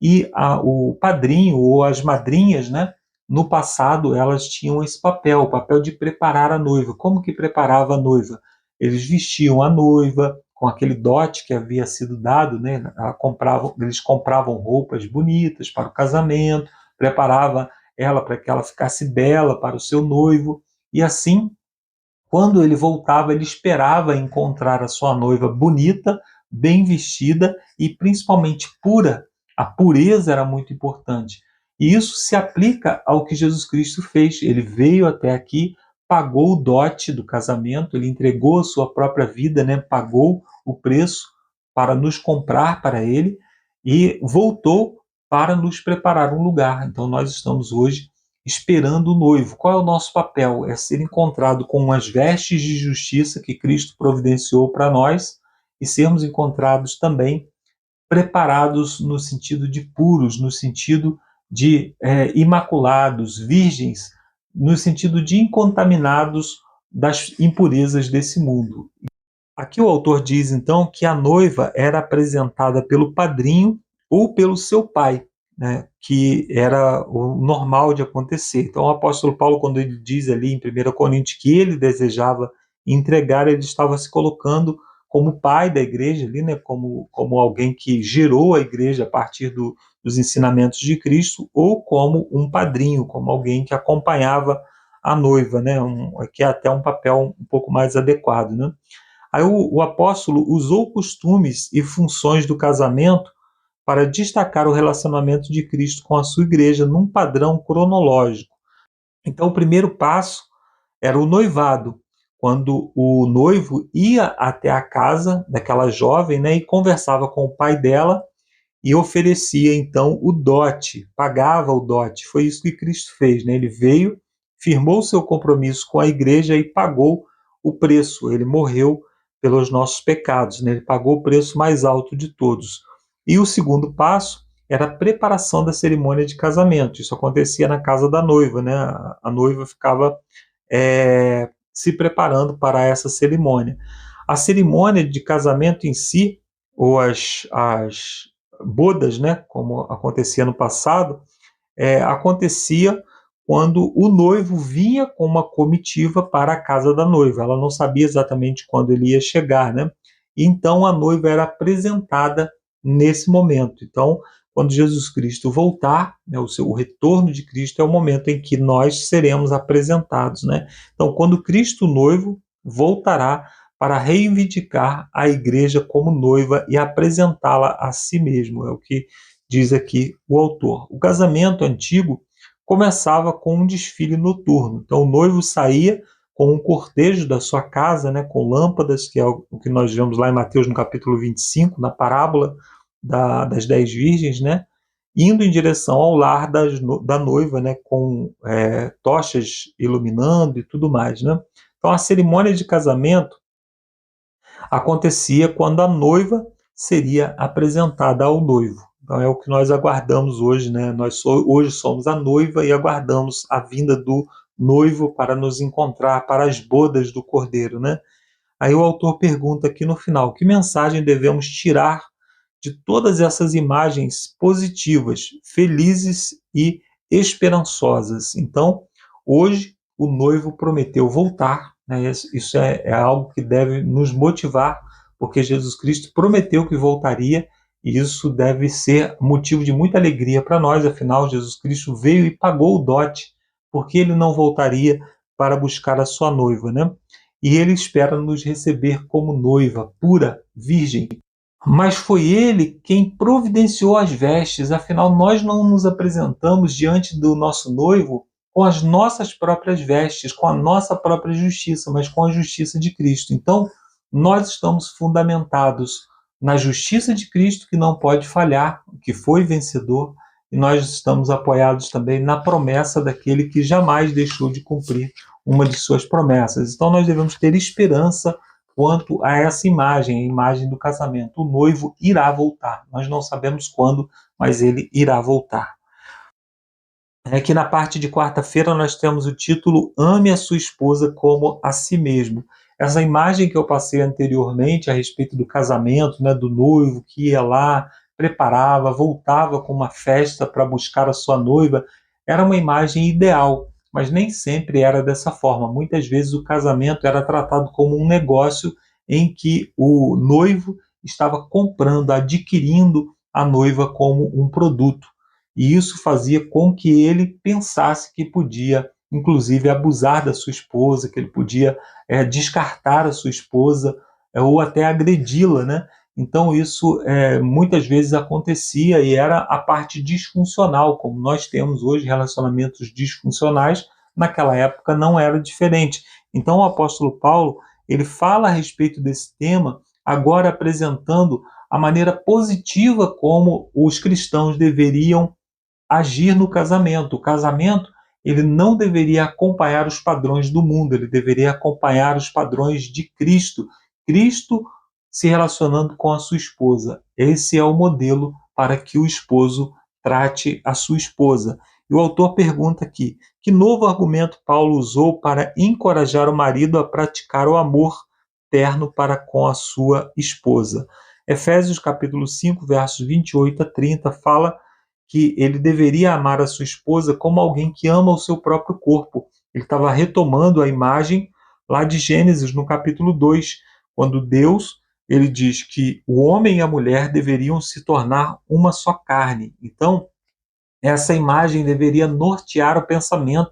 E o padrinho ou as madrinhas, né, no passado elas tinham esse papel, o papel de preparar a noiva. Como que preparava a noiva? Eles vestiam a noiva com aquele dote que havia sido dado, né? Eles compravam roupas bonitas para o casamento, preparava ela para que ela ficasse bela para o seu noivo, e assim, quando ele voltava, ele esperava encontrar a sua noiva bonita, bem vestida e principalmente pura. A pureza era muito importante. E isso se aplica ao que Jesus Cristo fez. Ele veio até aqui, pagou o dote do casamento, ele entregou a sua própria vida, né? Pagou o preço para nos comprar para ele e voltou para nos preparar um lugar. Então nós estamos hoje esperando o noivo. Qual é o nosso papel? É ser encontrado com umas vestes de justiça que Cristo providenciou para nós e sermos encontrados também preparados no sentido de puros, no sentido de imaculados, virgens, no sentido de incontaminados das impurezas desse mundo. Aqui o autor diz, então, que a noiva era apresentada pelo padrinho ou pelo seu pai, né, que era o normal de acontecer. Então, o apóstolo Paulo, quando ele diz ali em 1 Coríntios que ele desejava entregar, ele estava se colocando como pai da igreja, ali, né, como alguém que gerou a igreja a partir dos ensinamentos de Cristo, ou como um padrinho, como alguém que acompanhava a noiva, né, que é até um papel um pouco mais adequado, né? Aí o apóstolo usou costumes e funções do casamento para destacar o relacionamento de Cristo com a sua igreja num padrão cronológico. Então, o primeiro passo era o noivado, quando o noivo ia até a casa daquela jovem, né, e conversava com o pai dela e oferecia, então, o dote, pagava o dote. Foi isso que Cristo fez, né? Ele veio, firmou seu compromisso com a igreja e pagou o preço. Ele morreu pelos nossos pecados, né? Ele pagou o preço mais alto de todos. E o segundo passo era a preparação da cerimônia de casamento. Isso acontecia na casa da noiva, né? A noiva ficava se preparando para essa cerimônia. A cerimônia de casamento em si, ou as bodas, né, como acontecia no passado, acontecia quando o noivo vinha com uma comitiva para a casa da noiva. Ela não sabia exatamente quando ele ia chegar, né? Então a noiva era apresentada nesse momento. Então, quando Jesus Cristo voltar, né, o retorno de Cristo é o momento em que nós seremos apresentados, né? Então, quando Cristo noivo voltará para reivindicar a igreja como noiva e apresentá-la a si mesmo, é o que diz aqui o autor. O casamento antigo começava com um desfile noturno. Então, o noivo saía com um cortejo da sua casa, né, com lâmpadas, que é o que nós vemos lá em Mateus, no capítulo 25, na parábola das 10 virgens, né, indo em direção ao lar da noiva, né, com tochas iluminando e tudo mais, né. Então, a cerimônia de casamento acontecia quando a noiva seria apresentada ao noivo. Então é o que nós aguardamos hoje, né? Nós hoje somos a noiva e aguardamos a vinda do noivo para nos encontrar para as bodas do Cordeiro, né? Aí o autor pergunta aqui no final, que mensagem devemos tirar de todas essas imagens positivas, felizes e esperançosas? Então, hoje o noivo prometeu voltar, né? Isso é algo que deve nos motivar, porque Jesus Cristo prometeu que voltaria, e isso deve ser motivo de muita alegria para nós. Afinal, Jesus Cristo veio e pagou o dote, porque ele não voltaria para buscar a sua noiva, né? E ele espera nos receber como noiva, pura, virgem. Mas foi ele quem providenciou as vestes, afinal nós não nos apresentamos diante do nosso noivo com as nossas próprias vestes, com a nossa própria justiça, mas com a justiça de Cristo. Então, nós estamos fundamentados na justiça de Cristo, que não pode falhar, que foi vencedor, e nós estamos apoiados também na promessa daquele que jamais deixou de cumprir uma de suas promessas. Então, nós devemos ter esperança quanto a essa imagem, a imagem do casamento. O noivo irá voltar. Nós não sabemos quando, mas ele irá voltar. Aqui na parte de quarta-feira nós temos o título Ame a sua esposa como a si mesmo. Essa imagem que eu passei anteriormente a respeito do casamento, né, do noivo que ia lá, preparava, voltava com uma festa para buscar a sua noiva, era uma imagem ideal, mas nem sempre era dessa forma. Muitas vezes o casamento era tratado como um negócio em que o noivo estava comprando, adquirindo a noiva como um produto. E isso fazia com que ele pensasse que podia, inclusive, abusar da sua esposa, que ele podia descartar a sua esposa ou até agredi-la, né? Então isso muitas vezes acontecia e era a parte disfuncional, como nós temos hoje relacionamentos disfuncionais, naquela época não era diferente. Então o apóstolo Paulo, ele fala a respeito desse tema, agora apresentando a maneira positiva como os cristãos deveriam agir no casamento. O casamento, ele não deveria acompanhar os padrões do mundo, ele deveria acompanhar os padrões de Cristo. Cristo se relacionando com a sua esposa. Esse é o modelo para que o esposo trate a sua esposa. E o autor pergunta aqui, que novo argumento Paulo usou para encorajar o marido a praticar o amor terno para com a sua esposa? Efésios capítulo 5, versos 28 a 30, fala que ele deveria amar a sua esposa como alguém que ama o seu próprio corpo. Ele estava retomando a imagem lá de Gênesis, no capítulo 2, quando Deus ele diz que o homem e a mulher deveriam se tornar uma só carne. Então, essa imagem deveria nortear o pensamento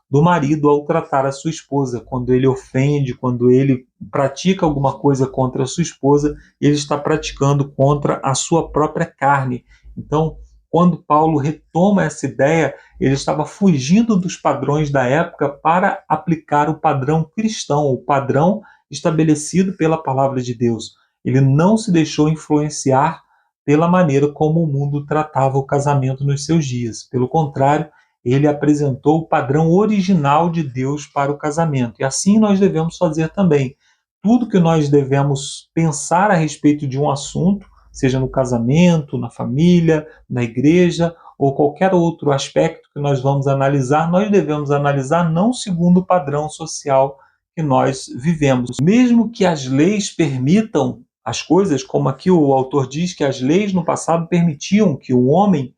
do marido ao tratar a sua esposa. Quando ele ofende, quando ele pratica alguma coisa contra a sua esposa, ele está praticando contra a sua própria carne. Então, quando Paulo retoma essa ideia, ele estava fugindo dos padrões da época para aplicar o padrão cristão, o padrão estabelecido pela palavra de Deus. Ele não se deixou influenciar pela maneira como o mundo tratava o casamento nos seus dias. Pelo contrário, ele apresentou o padrão original de Deus para o casamento. E assim nós devemos fazer também. Tudo que nós devemos pensar a respeito de um assunto, seja no casamento, na família, na igreja, ou qualquer outro aspecto que nós vamos analisar, nós devemos analisar não segundo o padrão social que nós vivemos. Mesmo que as leis permitam as coisas, como aqui o autor diz que as leis no passado permitiam que o homem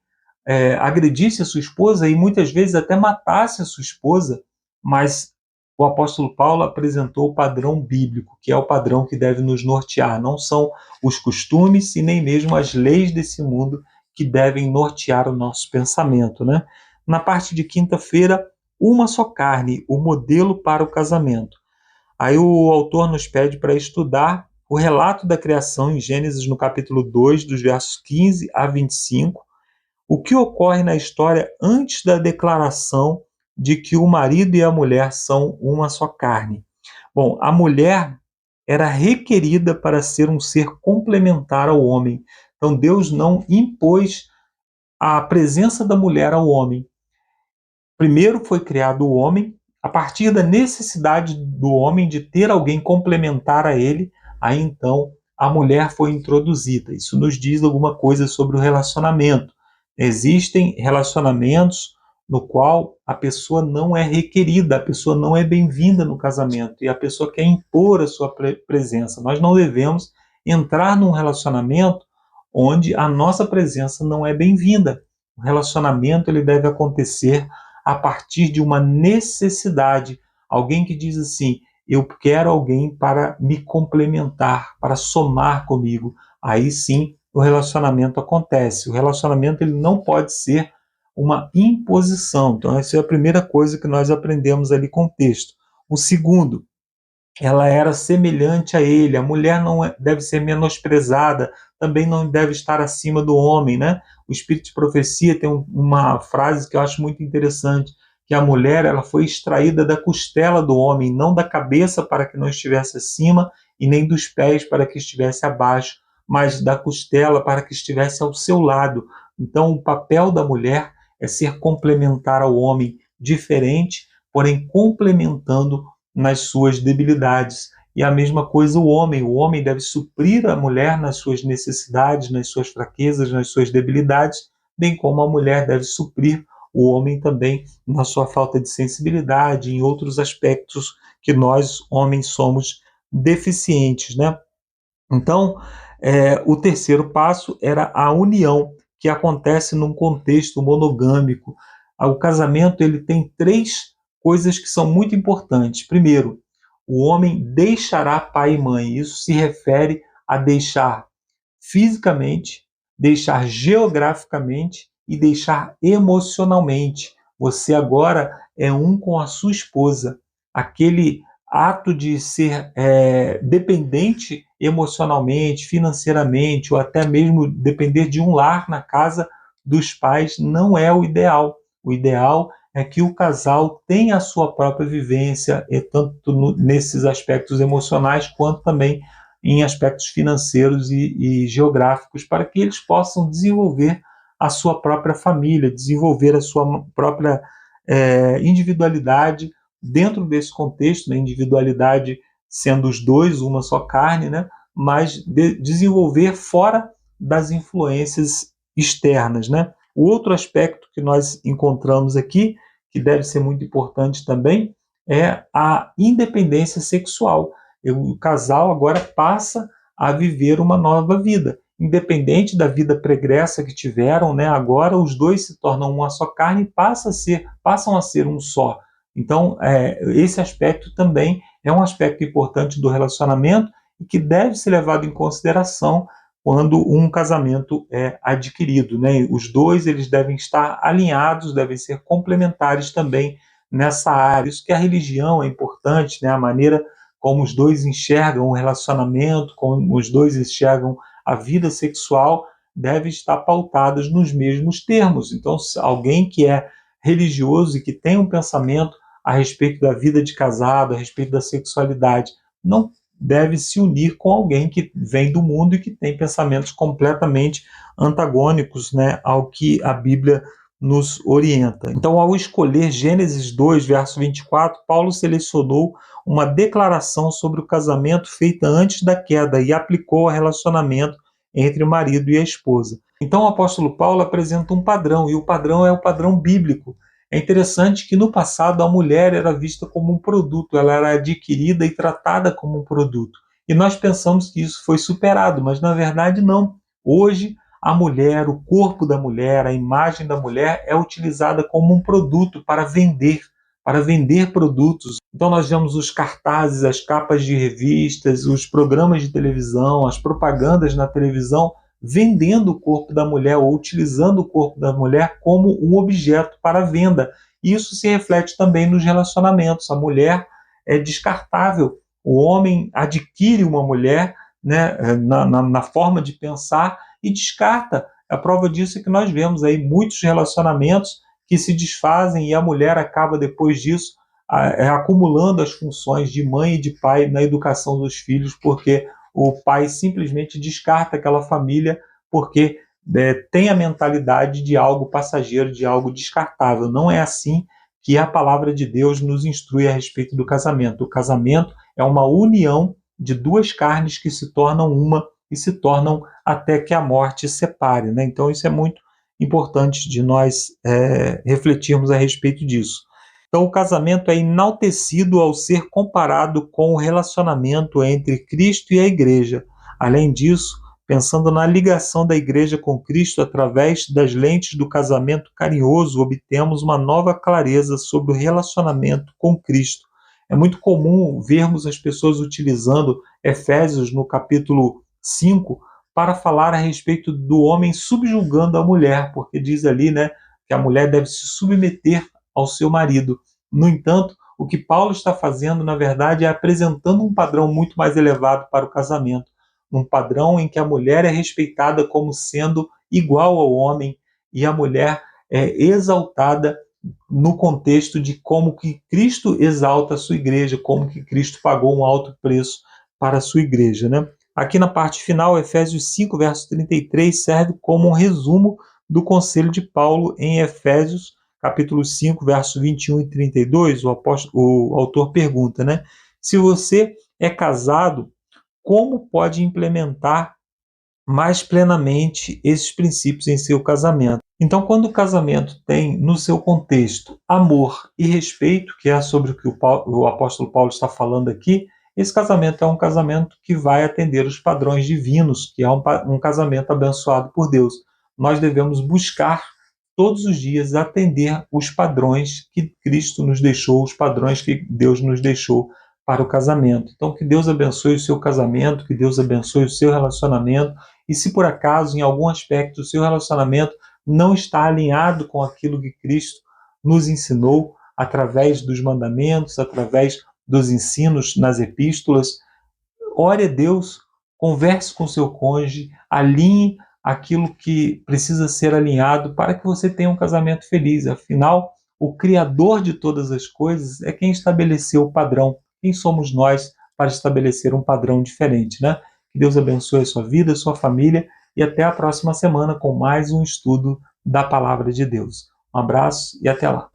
agredisse a sua esposa e muitas vezes até matasse a sua esposa, mas o apóstolo Paulo apresentou o padrão bíblico, que é o padrão que deve nos nortear. Não são os costumes e nem mesmo as leis desse mundo que devem nortear o nosso pensamento, né? Na parte de quinta-feira, uma só carne, o modelo para o casamento. Aí o autor nos pede para estudar o relato da criação em Gênesis, no capítulo 2, dos versos 15 a 25, o que ocorre na história antes da declaração de que o marido e a mulher são uma só carne. Bom, a mulher era requerida para ser um ser complementar ao homem. Então Deus não impôs a presença da mulher ao homem. Primeiro foi criado o homem, a partir da necessidade do homem de ter alguém complementar a ele, aí então a mulher foi introduzida. Isso nos diz alguma coisa sobre o relacionamento. Existem relacionamentos no qual a pessoa não é requerida, a pessoa não é bem-vinda no casamento e a pessoa quer impor a sua presença. Nós não devemos entrar num relacionamento onde a nossa presença não é bem-vinda. O relacionamento ele deve acontecer a partir de uma necessidade. Alguém que diz assim, eu quero alguém para me complementar, para somar comigo. Aí sim o relacionamento acontece. O relacionamento ele não pode ser uma imposição. Então essa é a primeira coisa que nós aprendemos ali com o texto. O segundo, ela era semelhante a ele. A mulher não deve ser menosprezada, também não deve estar acima do homem, né? O Espírito de Profecia tem uma frase que eu acho muito interessante, que a mulher ela foi extraída da costela do homem, não da cabeça para que não estivesse acima e nem dos pés para que estivesse abaixo, mas da costela para que estivesse ao seu lado. Então o papel da mulher é ser complementar ao homem, diferente, porém complementando nas suas debilidades. E a mesma coisa o homem deve suprir a mulher nas suas necessidades, nas suas fraquezas, nas suas debilidades, bem como a mulher deve suprir o homem também na sua falta de sensibilidade, em outros aspectos que nós, homens, somos deficientes, né? Então, o terceiro passo era a união, que acontece num contexto monogâmico. O casamento ele tem 3 coisas que são muito importantes. Primeiro, o homem deixará pai e mãe. Isso se refere a deixar fisicamente, deixar geograficamente e deixar emocionalmente. Você agora é um com a sua esposa. Aquele ato de ser dependente emocionalmente, financeiramente, ou até mesmo depender de um lar na casa dos pais não é o ideal. O ideal é que o casal tenha a sua própria vivência, tanto nesses aspectos emocionais, quanto também em aspectos financeiros e geográficos, para que eles possam desenvolver a sua própria família, desenvolver a sua própria individualidade dentro desse contexto, né? Individualidade sendo os dois uma só carne, né? mas desenvolver fora das influências externas, né? O outro aspecto que nós encontramos aqui, que deve ser muito importante também, é a independência sexual. O casal agora passa a viver uma nova vida. Independente da vida pregressa que tiveram, né, agora os dois se tornam uma só carne e passam a ser um só. Então, esse aspecto também é um aspecto importante do relacionamento e que deve ser levado em consideração quando um casamento é adquirido, né? Os dois eles devem estar alinhados, devem ser complementares também nessa área. Isso que a religião é importante, né? A maneira como os dois enxergam o relacionamento, como os dois enxergam a vida sexual, deve estar pautadas nos mesmos termos. Então, se alguém que é religioso e que tem um pensamento a respeito da vida de casado, a respeito da sexualidade, não deve se unir com alguém que vem do mundo e que tem pensamentos completamente antagônicos, né, ao que a Bíblia nos orienta. Então, ao escolher Gênesis 2, verso 24, Paulo selecionou uma declaração sobre o casamento feita antes da queda e aplicou ao relacionamento entre o marido e a esposa. Então, o apóstolo Paulo apresenta um padrão, e o padrão é o padrão bíblico. É interessante que no passado a mulher era vista como um produto, ela era adquirida e tratada como um produto. E nós pensamos que isso foi superado, mas na verdade não. Hoje a mulher, o corpo da mulher, a imagem da mulher é utilizada como um produto para vender produtos. Então nós vemos os cartazes, as capas de revistas, os programas de televisão, as propagandas na televisão, vendendo o corpo da mulher ou utilizando o corpo da mulher como um objeto para venda. Isso se reflete também nos relacionamentos. A mulher é descartável. O homem adquire uma mulher, né, na forma de pensar e descarta. A prova disso é que nós vemos aí muitos relacionamentos que se desfazem e a mulher acaba depois disso acumulando as funções de mãe e de pai na educação dos filhos, porque o pai simplesmente descarta aquela família porque tem a mentalidade de algo passageiro, de algo descartável. Não é assim que a palavra de Deus nos instrui a respeito do casamento. O casamento é uma união de duas carnes que se tornam uma e se tornam até que a morte separe, né? Então isso é muito importante de nós refletirmos a respeito disso. Então o casamento é enaltecido ao ser comparado com o relacionamento entre Cristo e a igreja. Além disso, pensando na ligação da igreja com Cristo através das lentes do casamento carinhoso, obtemos uma nova clareza sobre o relacionamento com Cristo. É muito comum vermos as pessoas utilizando Efésios no capítulo 5 para falar a respeito do homem subjugando a mulher, porque diz ali, né, que a mulher deve se submeter ao seu marido. No entanto, o que Paulo está fazendo, na verdade, é apresentando um padrão muito mais elevado para o casamento, um padrão em que a mulher é respeitada como sendo igual ao homem e a mulher é exaltada no contexto de como que Cristo exalta a sua igreja, como que Cristo pagou um alto preço para a sua igreja, né? Aqui na parte final, Efésios 5, verso 33, serve como um resumo do conselho de Paulo em Efésios, capítulo 5, verso 21 e 32. O autor pergunta, né? Se você é casado, como pode implementar mais plenamente esses princípios em seu casamento? Então, quando o casamento tem no seu contexto amor e respeito, que é sobre o que o apóstolo Paulo está falando aqui, esse casamento é um casamento que vai atender os padrões divinos, que é um casamento abençoado por Deus. Nós devemos buscar todos os dias atender os padrões que Cristo nos deixou, os padrões que Deus nos deixou para o casamento. Então, que Deus abençoe o seu casamento, que Deus abençoe o seu relacionamento, e se por acaso, em algum aspecto, o seu relacionamento não está alinhado com aquilo que Cristo nos ensinou através dos mandamentos, através dos ensinos nas epístolas, ore a Deus, converse com seu cônjuge, alinhe aquilo que precisa ser alinhado para que você tenha um casamento feliz. Afinal, o Criador de todas as coisas é quem estabeleceu o padrão. Quem somos nós para estabelecer um padrão diferente, né? Que Deus abençoe a sua vida, a sua família e até a próxima semana com mais um estudo da Palavra de Deus. Um abraço e até lá.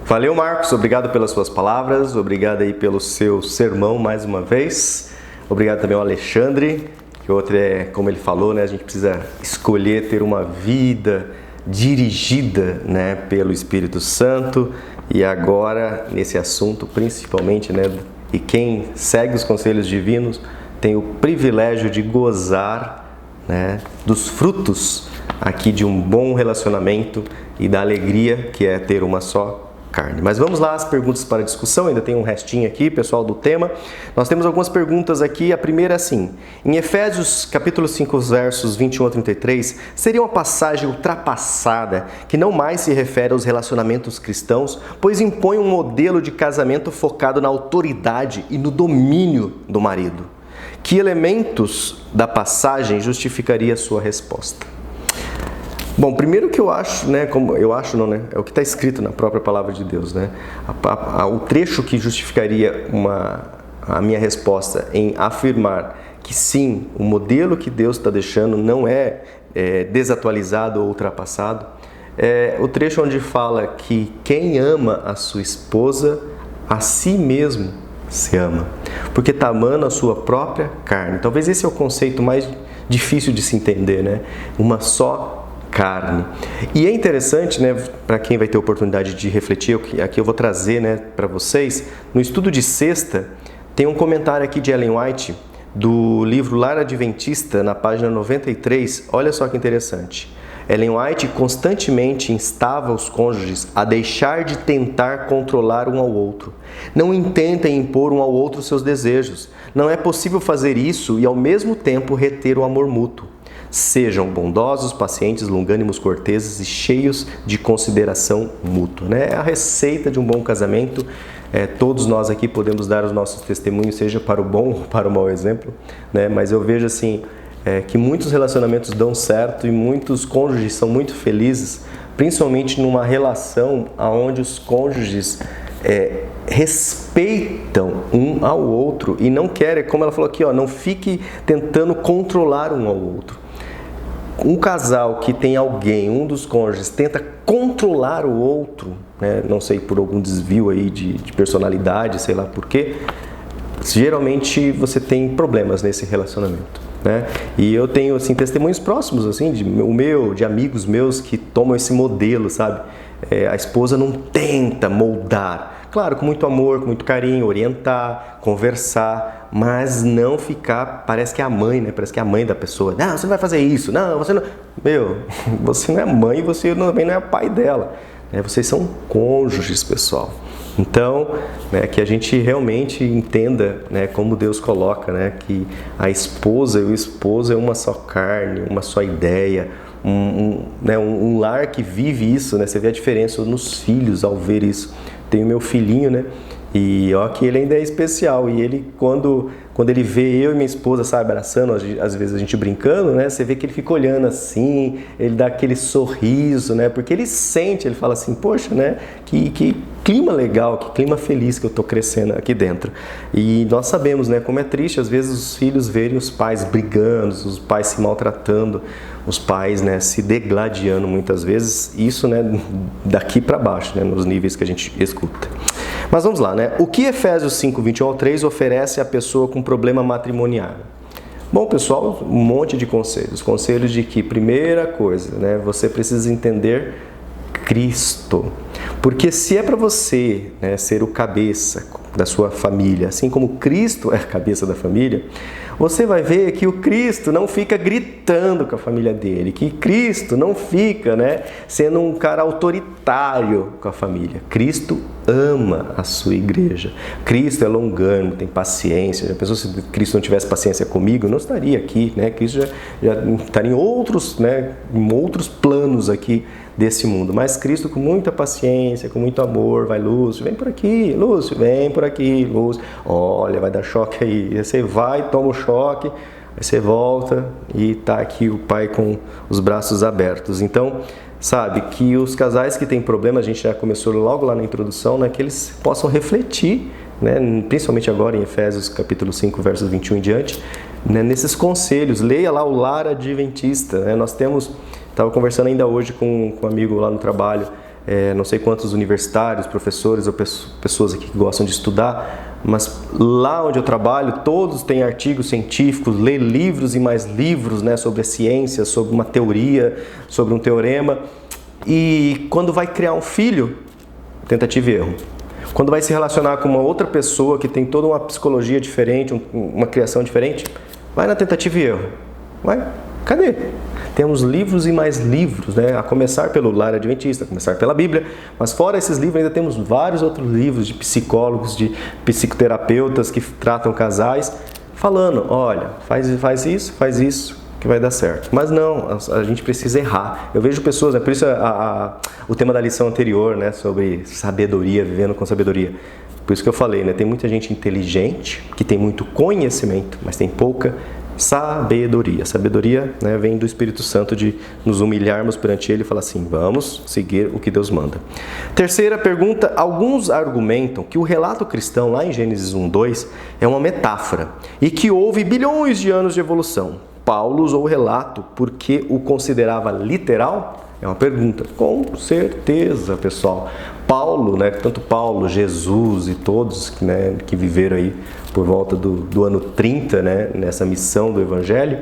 Valeu, Marcos. Obrigado pelas suas palavras. Obrigado aí pelo seu sermão mais uma vez. Obrigado também ao Alexandre, que outro é, como ele falou, né, a gente precisa escolher ter uma vida dirigida, né, pelo Espírito Santo. E agora, nesse assunto, principalmente, né, e quem segue os conselhos divinos tem o privilégio de gozar, né, dos frutos aqui de um bom relacionamento e da alegria que é ter uma só carne. Mas vamos lá, as perguntas para discussão, ainda tem um restinho aqui, pessoal, do tema. Nós temos algumas perguntas aqui, a primeira é assim: em Efésios capítulo 5, versos 21 a 33, seria uma passagem ultrapassada que não mais se refere aos relacionamentos cristãos, pois impõe um modelo de casamento focado na autoridade e no domínio do marido. Que elementos da passagem justificaria a sua resposta? Bom, primeiro que eu acho, né, como eu acho não, né, é o que está escrito na própria palavra de Deus, né, o trecho que justificaria a minha resposta em afirmar que sim, o modelo que Deus está deixando não é desatualizado ou ultrapassado, é o trecho onde fala que quem ama a sua esposa, a si mesmo se ama, porque está amando a sua própria carne. Talvez esse é o conceito mais difícil de se entender, né, uma só carne. E é interessante, né, para quem vai ter oportunidade de refletir, aqui eu vou trazer, né, para vocês, no estudo de sexta, tem um comentário aqui de Ellen White, do livro Lar Adventista, na página 93, olha só que interessante. Ellen White constantemente instava os cônjuges a deixar de tentar controlar um ao outro. Não intentem impor um ao outro seus desejos. Não é possível fazer isso e ao mesmo tempo reter o amor mútuo. Sejam bondosos, pacientes, longânimos, corteses e cheios de consideração mútua. Né? É a receita de um bom casamento. Todos nós aqui podemos dar os nossos testemunhos, seja para o bom ou para o mau exemplo. Né? Mas eu vejo assim, que muitos relacionamentos dão certo e muitos cônjuges são muito felizes, principalmente numa relação onde os cônjuges respeitam um ao outro e não querem, como ela falou aqui, não fique tentando controlar um ao outro. Um casal que tem alguém, um dos cônjuges, tenta controlar o outro, né, não sei, por algum desvio aí de personalidade, sei lá por quê, geralmente você tem problemas nesse relacionamento. Né? E eu tenho assim, testemunhos próximos assim, de amigos meus que tomam esse modelo, sabe? A esposa não tenta moldar, claro, com muito amor, com muito carinho, orientar, conversar, mas não ficar, parece que é a mãe, né? Parece que é a mãe da pessoa. Não, você não vai fazer isso, não, você não... Você não é mãe, você também não é pai dela. Vocês são cônjuges, pessoal. Então, que a gente realmente entenda, né, como Deus coloca, né, que a esposa e o esposo é uma só carne, uma só ideia, um lar que vive isso, né? Você vê a diferença nos filhos ao ver isso. Tenho meu filhinho, né? E ó, que ele ainda é especial. E ele, quando ele vê eu e minha esposa, sabe, abraçando, às vezes a gente brincando, né? Você vê que ele fica olhando assim, ele dá aquele sorriso, né? Porque ele sente, ele fala assim, poxa, né? Que clima legal, que clima feliz que eu tô crescendo aqui dentro. E nós sabemos, né? Como é triste, às vezes, os filhos verem os pais brigando, os pais se maltratando, os pais, né, se degladiando muitas vezes, isso, né, daqui para baixo, né, nos níveis que a gente escuta. Mas vamos lá, né? O que Efésios 5, 21 ao 3 oferece à pessoa com problema matrimonial? Bom, pessoal, um monte de conselhos. Conselhos de que, primeira coisa, né, você precisa entender Cristo. Porque se é para você, né, ser o cabeça da sua família, assim como Cristo é a cabeça da família, você vai ver que o Cristo não fica gritando com a família dele, que Cristo não fica, né, sendo um cara autoritário com a família. Cristo ama a sua igreja. Cristo é longânimo, tem paciência. Já pensou se Cristo não tivesse paciência comigo? Eu não estaria aqui, né? Cristo já estaria em outros, né, em outros planos aqui desse mundo. Mas Cristo com muita paciência, com muito amor, vai, Lúcio, vem por aqui, Lúcio, vem por aqui, Lúcio. Olha, vai dar choque aí. E você vai, toma o choque, aí você volta e tá aqui o pai com os braços abertos. Então, sabe, que os casais que têm problema, a gente já começou logo lá na introdução, né, que eles possam refletir, né, principalmente agora em Efésios capítulo 5, versos 21 em diante, né, nesses conselhos. Leia lá o Lar Adventista, né, nós temos, estava conversando ainda hoje com um amigo lá no trabalho, não sei quantos universitários, professores ou pessoas aqui que gostam de estudar, mas lá onde eu trabalho, todos têm artigos científicos, lê livros e mais livros, né, sobre a ciência, sobre uma teoria, sobre um teorema. E quando vai criar um filho, tentativa e erro. Quando vai se relacionar com uma outra pessoa que tem toda uma psicologia diferente, uma criação diferente, vai na tentativa e erro. Vai, cadê? Temos livros e mais livros, né? A começar pelo Lar Adventista, a começar pela Bíblia, mas fora esses livros ainda temos vários outros livros de psicólogos, de psicoterapeutas que tratam casais, falando, olha, faz isso, que vai dar certo. Mas não, a gente precisa errar. Eu vejo pessoas, né? Por isso o tema da lição anterior, né? Sobre sabedoria, vivendo com sabedoria. Por isso que eu falei, né? Tem muita gente inteligente, que tem muito conhecimento, mas tem pouca sabedoria. Sabedoria, né, vem do Espírito Santo, de nos humilharmos perante Ele e falar assim, vamos seguir o que Deus manda. Terceira pergunta, alguns argumentam que o relato cristão lá em Gênesis 1:2 é uma metáfora e que houve bilhões de anos de evolução. Paulo usou o relato porque o considerava literal? É uma pergunta. Com certeza, pessoal. Paulo, né, tanto Paulo, Jesus e todos, né, que viveram aí por volta do ano 30, né, nessa missão do Evangelho,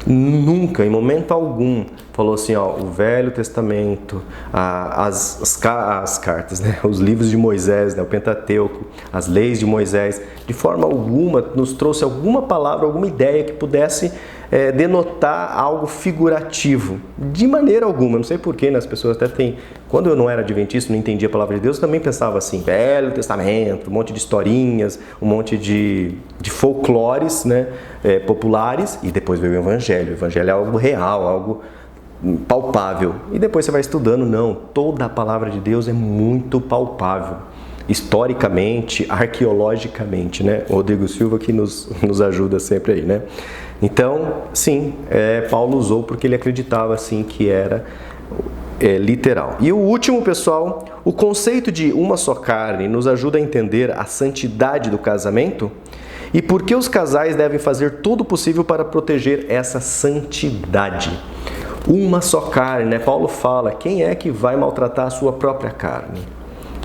nunca, em momento algum, falou assim, ó, o Velho Testamento, as cartas, né, os livros de Moisés, né, o Pentateuco, as leis de Moisés, de forma alguma nos trouxe alguma palavra, alguma ideia que pudesse denotar algo figurativo, de maneira alguma. Não sei porquê, né, as pessoas até têm... Quando eu não era adventista, não entendia a palavra de Deus, eu também pensava assim, Velho Testamento, um monte de historinhas, um monte de folclores, né, populares, e depois veio o Evangelho. O Evangelho é algo real, algo palpável. E depois você vai estudando, não, toda a palavra de Deus é muito palpável. Historicamente, arqueologicamente, né? O Rodrigo Silva que nos ajuda sempre aí, né? Então, sim, Paulo usou porque ele acreditava assim que era literal. E o último, pessoal, o conceito de uma só carne nos ajuda a entender a santidade do casamento e por que os casais devem fazer tudo possível para proteger essa santidade. Uma só carne, né? Paulo fala, quem é que vai maltratar a sua própria carne?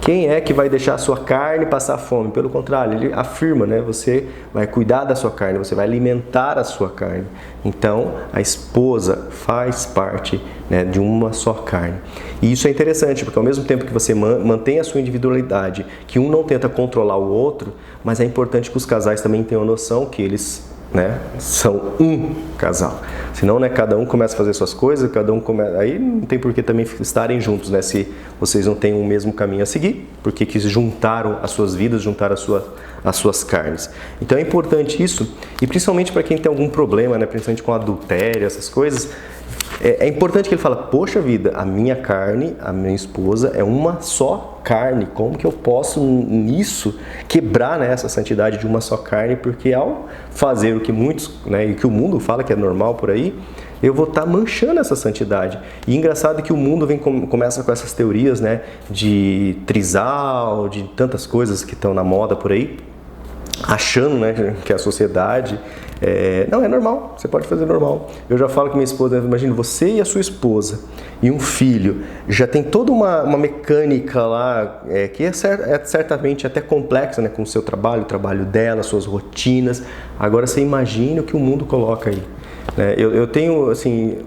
Quem é que vai deixar a sua carne passar fome? Pelo contrário, ele afirma, né? Você vai cuidar da sua carne, você vai alimentar a sua carne. Então, a esposa faz parte, né, de uma só carne. E isso é interessante, porque ao mesmo tempo que você mantém a sua individualidade, que um não tenta controlar o outro, mas é importante que os casais também tenham noção que eles, né, são um casal. Senão, né, cada um começa a fazer suas coisas, cada um começa... Aí não tem por que também estarem juntos, né? Se vocês não têm o mesmo caminho a seguir, porque que juntaram as suas vidas, juntaram as suas carnes. Então é importante isso, e principalmente para quem tem algum problema, né, principalmente com adultério, essas coisas, é importante que ele fala, poxa vida, a minha carne, a minha esposa é uma só carne, como que eu posso nisso quebrar, né, essa santidade de uma só carne, porque ao fazer o que muitos, né, e que o mundo fala que é normal por aí, eu vou estar manchando essa santidade. E engraçado que o mundo começa com essas teorias, né, de trisal, de tantas coisas que estão na moda por aí, achando, né, que a sociedade... não, é normal, você pode fazer normal. Eu já falo com minha esposa, imagina, você e a sua esposa e um filho, já tem toda uma mecânica lá, que é certamente até complexa, né, com o seu trabalho, o trabalho dela, suas rotinas. Agora você imagina o que o mundo coloca aí. Eu tenho, assim,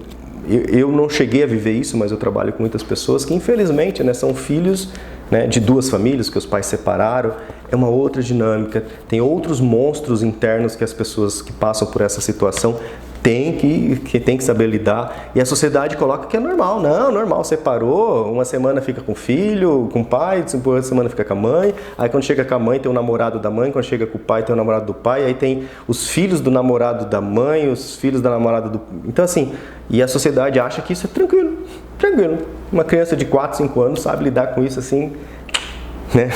eu não cheguei a viver isso, mas eu trabalho com muitas pessoas que infelizmente, né, são filhos, né, de duas famílias que os pais separaram. É uma outra dinâmica, tem outros monstros internos que as pessoas que passam por essa situação têm que saber lidar, e a sociedade coloca que é normal. Não, normal, separou, uma semana fica com o filho, com o pai, outra semana fica com a mãe, aí quando chega com a mãe tem o namorado da mãe, quando chega com o pai tem o namorado do pai, aí tem os filhos do namorado da mãe, os filhos da namorada do... Então assim, e a sociedade acha que isso é tranquilo. Uma criança de 4, 5 anos sabe lidar com isso assim, né?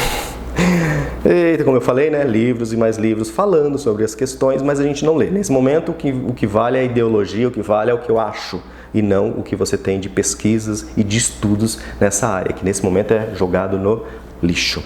Eita, como eu falei, né? Livros e mais livros falando sobre as questões, mas a gente não lê. Nesse momento, o que vale é a ideologia, o que vale é o que eu acho, e não o que você tem de pesquisas e de estudos nessa área, que nesse momento é jogado no lixo.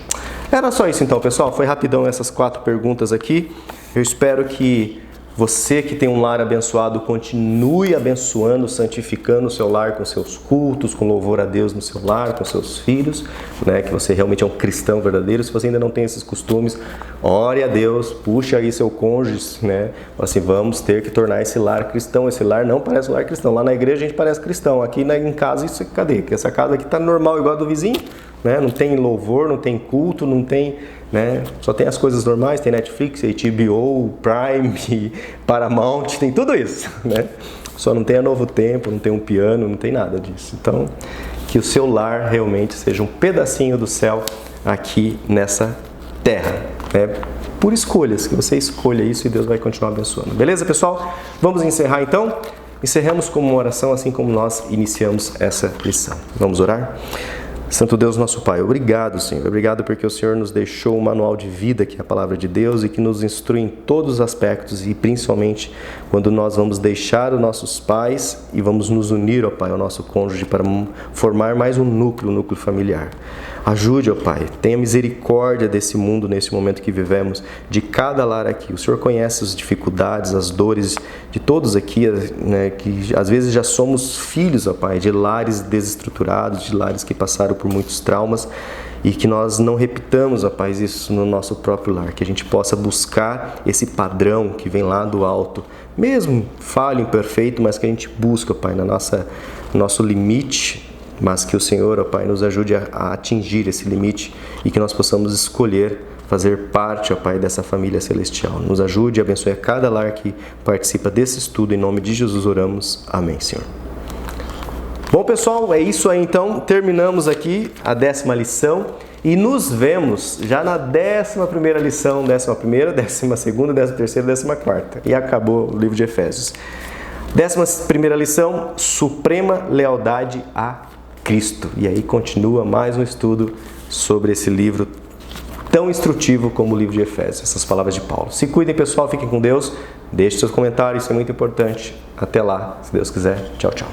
Era só isso então, pessoal. Foi rapidão essas 4 perguntas aqui. Eu espero que Você que tem um lar abençoado, continue abençoando, santificando o seu lar com seus cultos, com louvor a Deus no seu lar, com seus filhos, né? Que você realmente é um cristão verdadeiro. Se você ainda não tem esses costumes, ore a Deus, puxe aí seu cônjuge, né? Assim, vamos ter que tornar esse lar cristão. Esse lar não parece um lar cristão. Lá na igreja a gente parece cristão. Aqui em casa, isso cadê? Porque essa casa aqui tá normal, igual a do vizinho, né? Não tem louvor, não tem culto, não tem... né? Só tem as coisas normais, tem Netflix, HBO, Prime, Paramount, tem tudo isso, né? Só não tem a Novo Tempo, não tem um piano, não tem nada disso. Então, que o seu lar realmente seja um pedacinho do céu aqui nessa terra, né? Por escolhas, que você escolha isso e Deus vai continuar abençoando. Beleza, pessoal? Vamos encerrar então? Encerramos com uma oração, assim como nós iniciamos essa lição. Vamos orar? Santo Deus, nosso Pai, obrigado, Senhor. Obrigado porque o Senhor nos deixou um manual de vida, que é a Palavra de Deus, e que nos instrui em todos os aspectos, e principalmente quando nós vamos deixar os nossos pais e vamos nos unir, ó Pai, ao nosso cônjuge para formar mais um núcleo familiar. Ajude, ó Pai, tenha misericórdia desse mundo nesse momento que vivemos, de cada lar aqui. O Senhor conhece as dificuldades, as dores de todos aqui, né, que às vezes já somos filhos, ó Pai, de lares desestruturados, de lares que passaram por muitos traumas, e que nós não repitamos, ó Pai, isso no nosso próprio lar, que a gente possa buscar esse padrão que vem lá do alto, mesmo falho, imperfeito, mas que a gente busca, ó Pai, no nosso limite, mas que o Senhor, ó Pai, nos ajude a atingir esse limite e que nós possamos escolher fazer parte, ó Pai, dessa família celestial. Nos ajude e abençoe a cada lar que participa desse estudo. Em nome de Jesus oramos. Amém, Senhor. Bom, pessoal, é isso aí então. Terminamos aqui a 10ª lição e nos vemos já na 11ª lição, 11ª, 12ª, 13ª, 14ª. E acabou o livro de Efésios. 11ª lição, suprema lealdade a Cristo. E aí continua mais um estudo sobre esse livro tão instrutivo como o livro de Efésios, essas palavras de Paulo. Se cuidem, pessoal, fiquem com Deus. Deixe seus comentários, isso é muito importante. Até lá, se Deus quiser. Tchau, tchau.